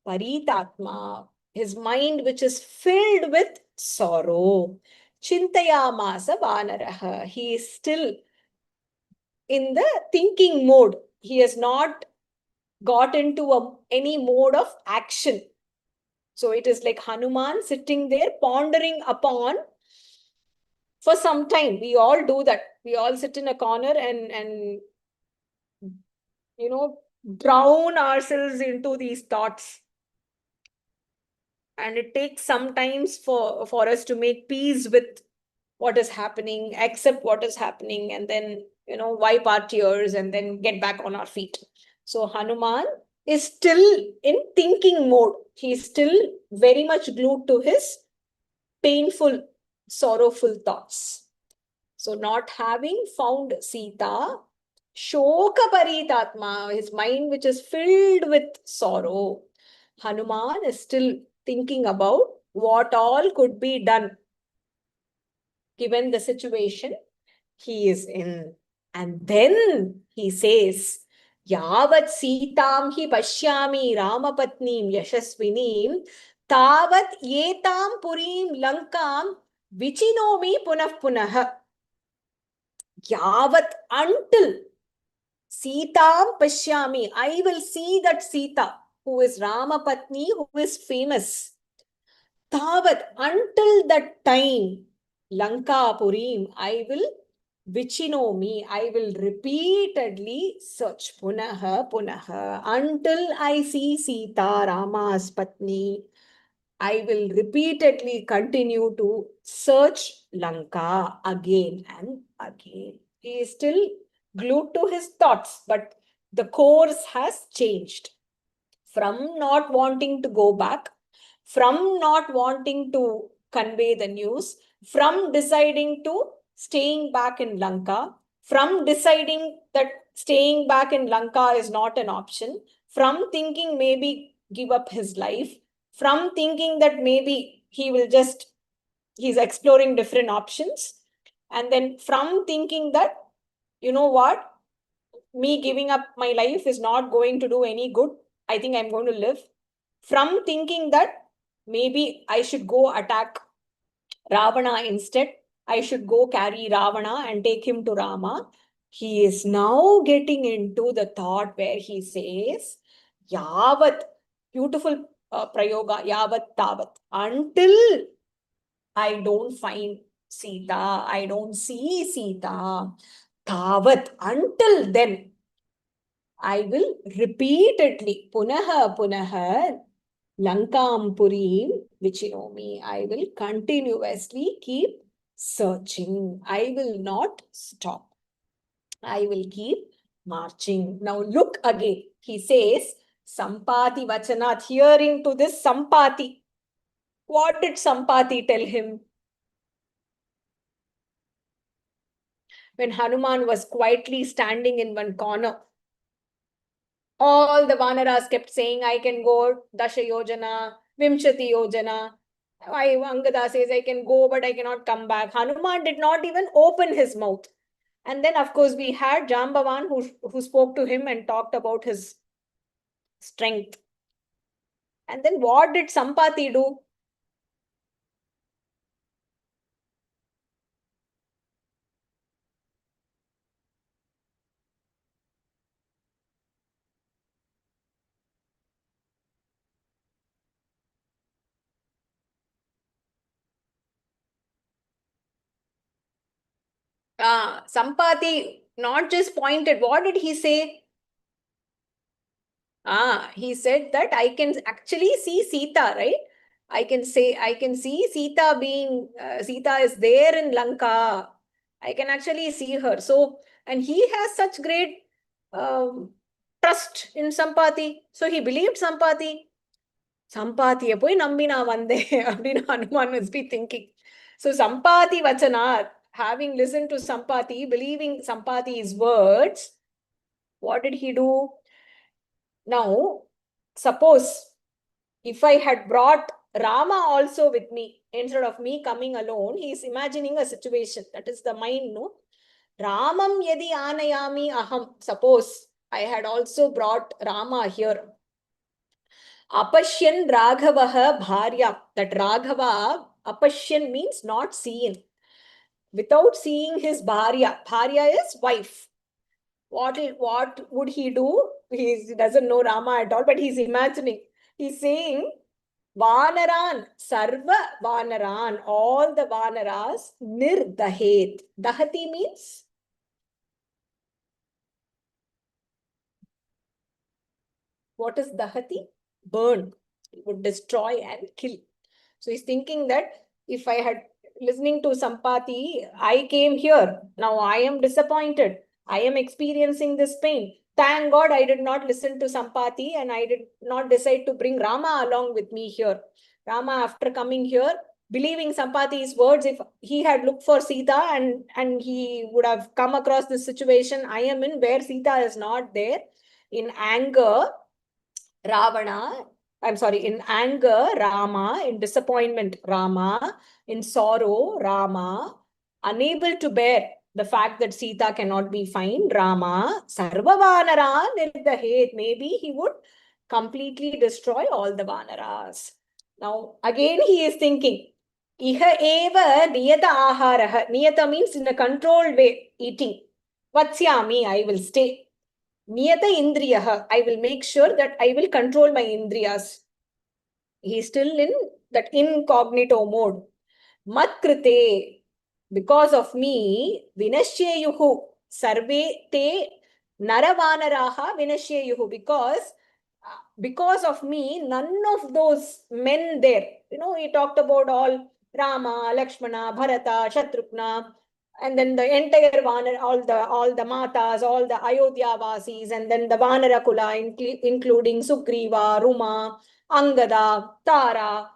paritatma. His mind which is filled with sorrow. Chintayamasa vanaraha. He is still in the thinking mode. He has not got into any mode of action. So it is like Hanuman sitting there pondering upon for some time. We all do that. We all sit in a corner and drown ourselves into these thoughts. And it takes some time for us to make peace with what is happening, accept what is happening, and then, wipe our tears and then get back on our feet. So Hanuman is still in thinking mode. He's still very much glued to his painful, sorrowful thoughts. So not having found Sita, shoka paritatma, his mind which is filled with sorrow. Hanuman is still thinking about what all could be done given the situation he is in. And then he says, Yavat Sitam hi pashyami Ramapatnim yashasvinim tavat yetam purim lankam vichinomi punah punah. Yavat, until Sitam pashyami, I will see that Sita, who is Ramapatni, who is famous. Tavat, until that time, Lanka Purim, I will vichinomi, I will repeatedly search punaha punaha until I see Sita, Rama's Patni. I will repeatedly continue to search Lanka again and again. He is still glued to his thoughts, but the course has changed from not wanting to go back, from not wanting to convey the news, from deciding to staying back in Lanka, from deciding that staying back in Lanka is not an option, from thinking maybe give up his life, from thinking that maybe he's exploring different options, and then from thinking that, what, me giving up my life is not going to do any good. I think I'm going to live. From thinking that maybe I should go attack Ravana instead, I should go carry Ravana and take him to Rama. He is now getting into the thought where he says, Yavat, beautiful prayoga, Yavat Tavat, until I don't find Sita, I don't see Sita, Tavat, until then, I will repeatedly, punaha punaha, Lankam Purim, vichinomi, I will continuously keep searching. I will not stop. I will keep marching. Now look again. He says, Sampati Vachanat, hearing to this Sampati. What did Sampati tell him? When Hanuman was quietly standing in one corner, all the Vanaras kept saying, I can go Dasha Yojana, Vimshati Yojana. Angada says, I can go, but I cannot come back. Hanuman did not even open his mouth. And then, of course, we had Jambavan who spoke to him and talked about his strength. And then what did Sampati do? Sampati not just pointed. What did he say? He said that I can actually see Sita, right? I can see Sita Sita is there in Lanka. I can actually see her. So, and he has such great trust in Sampati. So he believed Sampati. Sampatiye poi nambina vande, Hanuman must be thinking. So Sampati Vachanat, having listened to Sampati, believing Sampati's words, what did he do? Now, suppose if I had brought Rama also with me, instead of me coming alone, he is imagining a situation. That is the mind, no? Ramam yadi anayami aham. Suppose I had also brought Rama here. Apashyan Raghavaha Bharya. That Raghava, Apashyan means not seeing. Without seeing his Bharya. Bharya is wife. What would he do? He doesn't know Rama at all, but he's imagining. He's saying, Vanaran, Sarva Vanaran, all the Vanaras, Nirdahet. Dahati means? What is Dahati? Burn. It would destroy and kill. So he's thinking that if I had listening to Sampati, I came here. Now I am disappointed. I am experiencing this pain. Thank God I did not listen to Sampati and I did not decide to bring Rama along with me here. Rama, after coming here, believing Sampati's words, if he had looked for Sita and he would have come across this situation I am in where Sita is not there, in anger, Ravana, I'm sorry, in anger, Rama, in disappointment, Rama, in sorrow, Rama, unable to bear the fact that Sita cannot be found, Rama, Sarvavanara Nirdahet, maybe he would completely destroy all the Vanaras. Now, again, he is thinking, Iha eva niyata aharaha. Niyata means in a controlled way, eating. Vatsyami, I will stay. Niyata indriyaha. I will make sure that I will control my indriyas. He is still in that incognito mode. Matkrite. Because of me, vinashyeyuhu. Sarve te naravanaraha vinashyeyuhu. Because of me, none of those men there, he talked about all Rama, Lakshmana, Bharata, Shatrughna, and then the entire Vanara, all the Matas, all the Ayodhya Vasis, and then the Vanara Kula, including Sugriva, Ruma, Angada, Tara,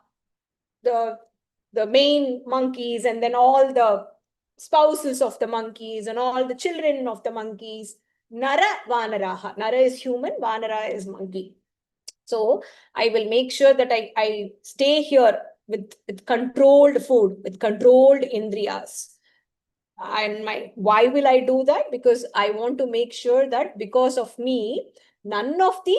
the main monkeys, and then all the spouses of the monkeys, and all the children of the monkeys. Nara Vanaraha. Nara is human, Vanara is monkey. So I will make sure that I stay here with controlled food, with controlled indriyas. And why will I do that? Because I want to make sure that because of me, none of the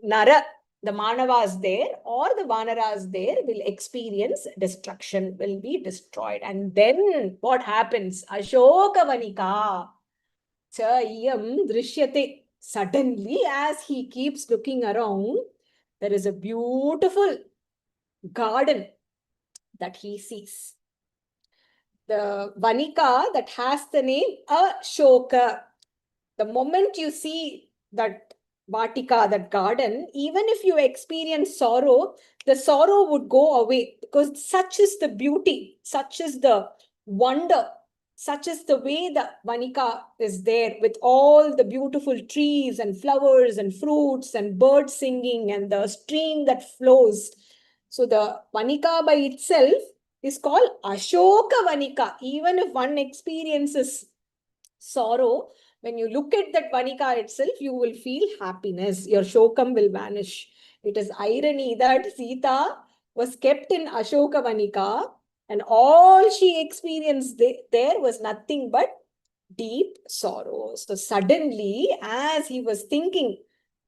Nara, the Manavas there or the Vanaras there will experience destruction, will be destroyed. And then what happens? Ashoka Vanika. Chayam Drishyate. Suddenly, as he keeps looking around, there is a beautiful garden that he sees. The Vanika that has the name Ashoka. The moment you see that Vatika, that garden, even if you experience sorrow, the sorrow would go away because such is the beauty, such is the wonder, such is the way the Vanika is there with all the beautiful trees and flowers and fruits and birds singing and the stream that flows. So the Vanika by itself is called Ashoka Vanika. Even if one experiences sorrow, when you look at that Vanika itself, you will feel happiness. Your shokam will vanish. It is irony that Sita was kept in Ashoka Vanika and all she experienced there was nothing but deep sorrow. So suddenly, as he was thinking,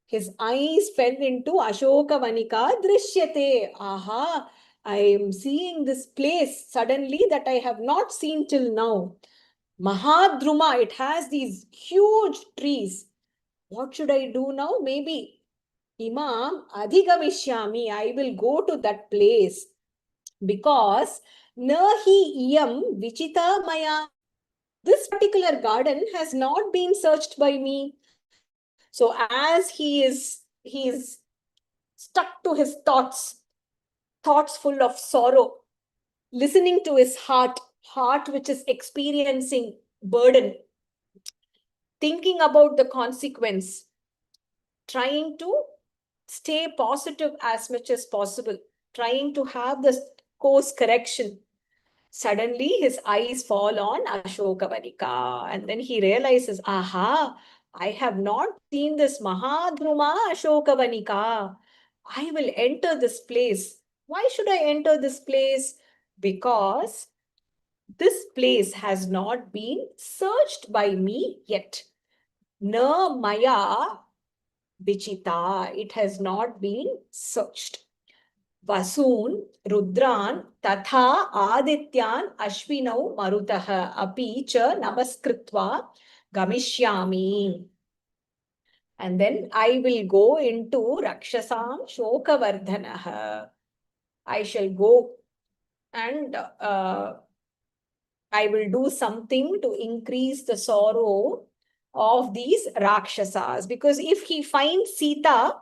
his eyes fell into Ashoka Vanika Drishyate. Aha, I am seeing this place suddenly that I have not seen till now. Mahadruma, it has these huge trees. What should I do now? Maybe Imam Adhigamishami, I will go to that place because Nahi Iyam Vichita Maya. This particular garden has not been searched by me. So as he is stuck to his thoughts full of sorrow, listening to his heart which is experiencing burden, thinking about the consequence, trying to stay positive as much as possible, trying to have this course correction. Suddenly his eyes fall on Ashokavanika, and then he realizes, aha, I have not seen this Mahadhruma Ashokavanika. I will enter this place. Why should I enter this place? Because this place has not been searched by me yet. Na Maya Vichita. It has not been searched. Vasoon, Rudran, Tatha, Adityan, Ashvinau, Marutaha, Api, Cha, Namaskritva, Gamishyami. And then I will go into Rakshasam Shokavardhanaha. I shall go and I will do something to increase the sorrow of these Rakshasas. Because if he finds Sita,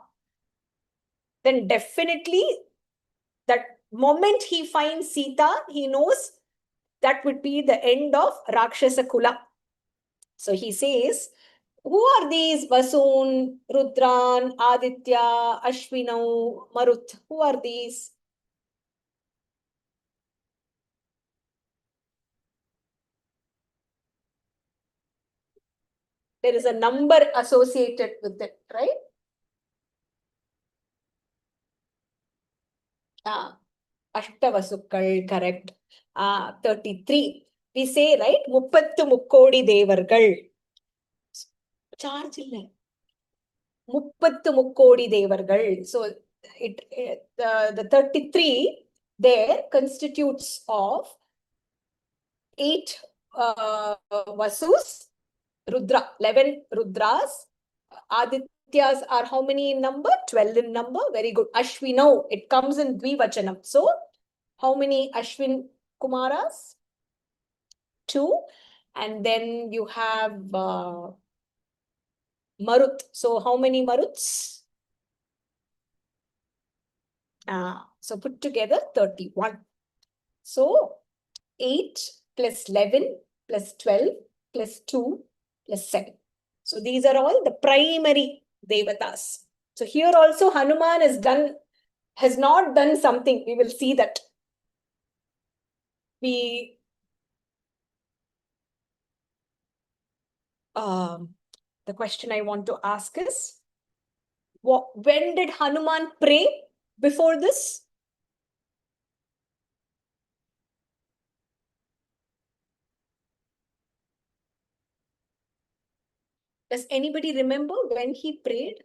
then definitely that moment he finds Sita, he knows that would be the end of Rakshasa Kula. So he says, who are these Vasoon, Rudran, Aditya, Ashvinau, Marut? Who are these? There is a number associated with it, right? Ashtavasukkal, correct. 33. We say, right? Muppattu Mukkodi Devargal. Charge illa. Muppattu Mukkodi Devargal. So the 33 there constitutes of 8 Vasus, Rudra, 11 Rudras. Adityas are how many in number? 12 in number. Very good. Ashwinau, it comes in Dvivachanam. So, how many Ashwin Kumaras? 2. And then you have Marut. So, how many Maruts? So, put together 31. So, 8 plus 11 plus 12 plus 2 plus 7. So these are all the primary devatas. So here also Hanuman has not done something. We will see that. The question I want to ask is, when did Hanuman pray before this? Does anybody remember when he prayed?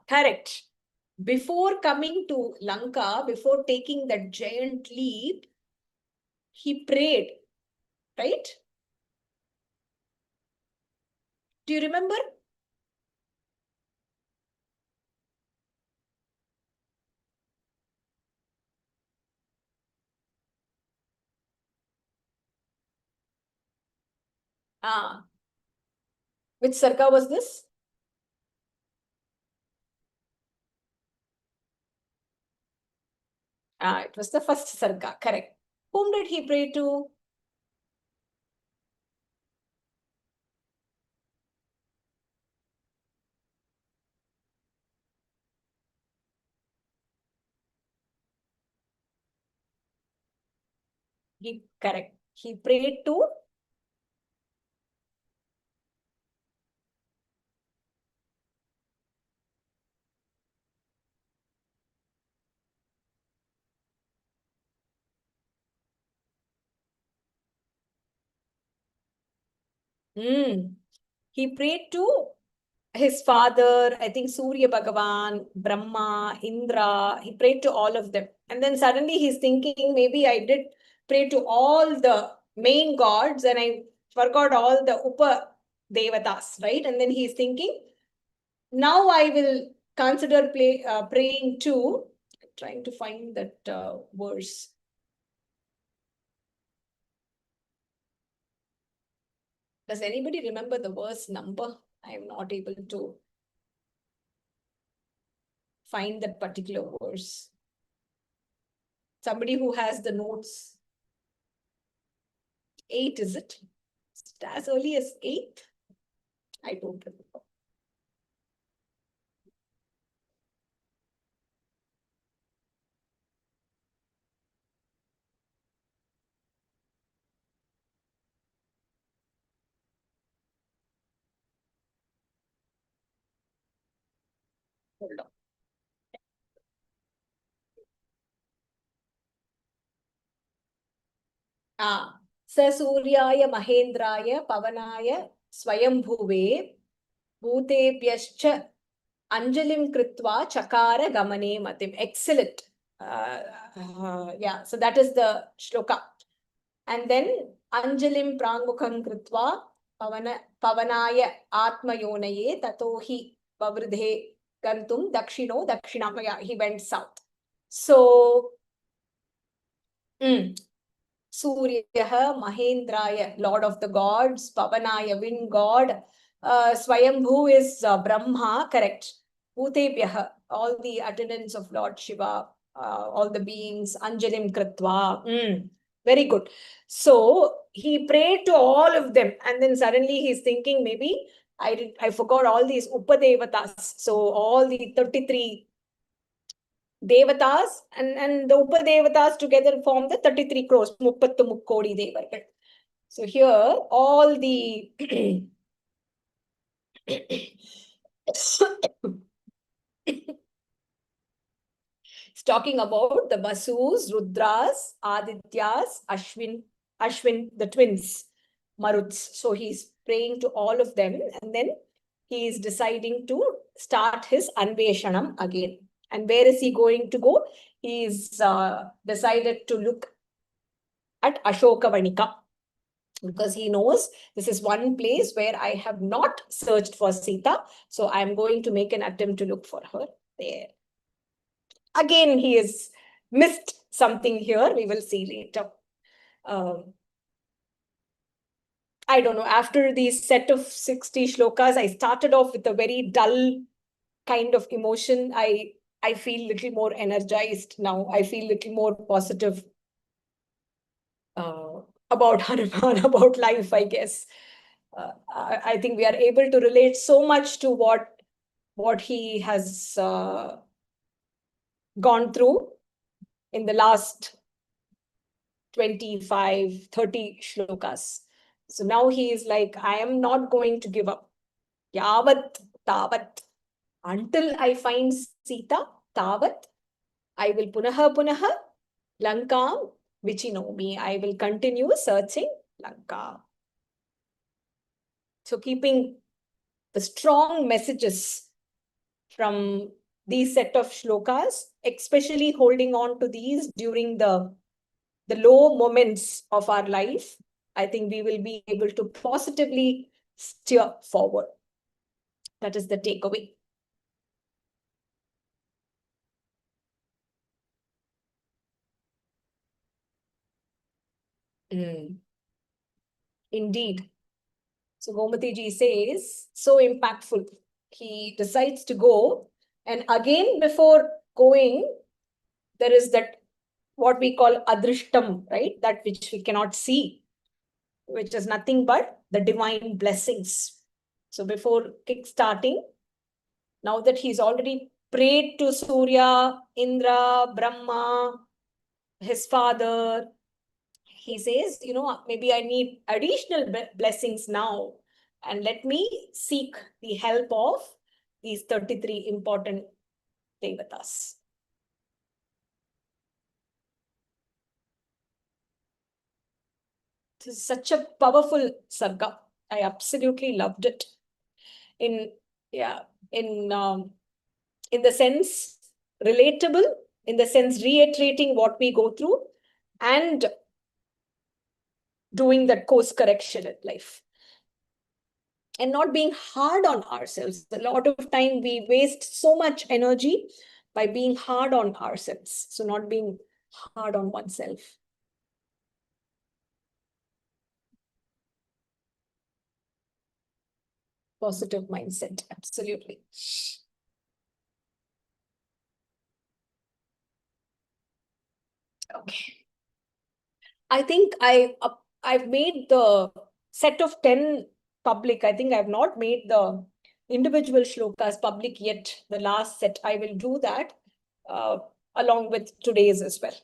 Correct. Before coming to Lanka, before taking that giant leap, he prayed, right? Do you remember? Which Sarga was this? It was the first Sarga, correct. Whom did he pray to? Correct. He prayed to he prayed to his father, I think Surya Bhagavan, Brahma, Indra. He prayed to all of them. And then suddenly he's thinking, maybe I did pray to all the main gods and I forgot all the Upa Devatas, right? And then he's thinking, now I will consider praying to, trying to find that verse. Does anybody remember the verse number? I am not able to find that particular verse. Somebody who has the notes. 8, is it? As early as 8? I don't remember. Hold on. स सूर्याय महेन्द्राय पवनाय स्वयंभुवे भूतेभ्यश्च अंजलिं कृत्वा चकार गमने मतिम्. Excellent. Yeah, so that is the shloka. And then anjalim prangmukham kritva pavanaya atmayonaye tato hi vavridhe gantum dakshino dakshinam. Yeah, he went south. So Suryaha, Mahendraya, Lord of the gods, Pavanaya, wind god, Swayambhu is Brahma, correct. Bhutebhyaha, all the attendants of Lord Shiva, all the beings, Anjalim Kritva. Very good. So he prayed to all of them, and then suddenly he's thinking, maybe I forgot all these Upadevatas. So all the 33 Devatas and the Upadevatas together form the 33 crores, Muppattu Mukkodi Devargal. So here, all the it's talking about the Vasus, Rudras, Adityas, Ashwin, the twins, Maruts. So he's praying to all of them, and then he is deciding to start his Anveshanam again. And where is he going to go? He's decided to look at Ashokavanika, because he knows this is one place where I have not searched for Sita. So I'm going to make an attempt to look for her there. Again, he has missed something here. We will see later. I don't know. After these set of 60 shlokas, I started off with a very dull kind of emotion. I feel little more energized now. I feel little more positive about Hanuman, about life, I guess. I think we are able to relate so much to what he has gone through in the last 25, 30 shlokas. So now he is like, I am not going to give up. Yavat, tavat. Until I find Sita, tavat, I will punaha, Lankam, vichinomi. I will continue searching Lanka. So keeping the strong messages from these set of shlokas, especially holding on to these during the low moments of our life, I think we will be able to positively steer forward. That is the takeaway. Indeed. So Gomati ji says, so impactful. He decides to go, and again, before going, there is that what we call adrishtam, right? That which we cannot see, which is nothing but the divine blessings. So before kick-starting, now that he's already prayed to Surya, Indra, Brahma, his father, he says, maybe I need additional blessings now, and let me seek the help of these 33 important devatas. This is such a powerful sarga. I absolutely loved it. In the sense relatable, in the sense reiterating what we go through, and doing that course correction in life. And not being hard on ourselves. A lot of time we waste so much energy by being hard on ourselves. So not being hard on oneself. Positive mindset, absolutely. Okay. I think I've made the set of 10 public. I think I've not made the individual shlokas public yet. The last set, I will do that along with today's as well.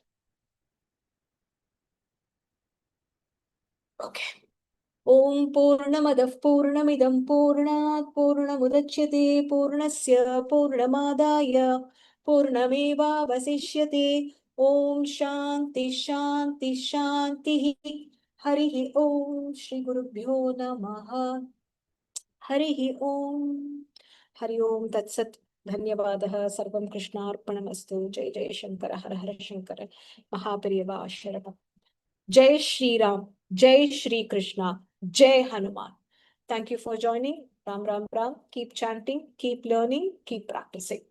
Okay. Om Purnamadah Purnamidam Purnat Purnamudachyate Purnasya Purnamadaya Purnameva Vasishyate. Om Shanti Shanti Shanti. Harihi Om Shri Gurubhyo Namaha. Harihi Om. Hari Om Tat Sat. Dhanyavadah Sarvam Krishnarpanamastu. Jai Jai Shankara Har Har Shankara Mahapariyava Sharanam. Jai Shri Ram, Jai Shri Krishna, Jai Hanuman. Thank you for joining. Ram Ram Ram. Keep chanting, keep learning, keep practicing.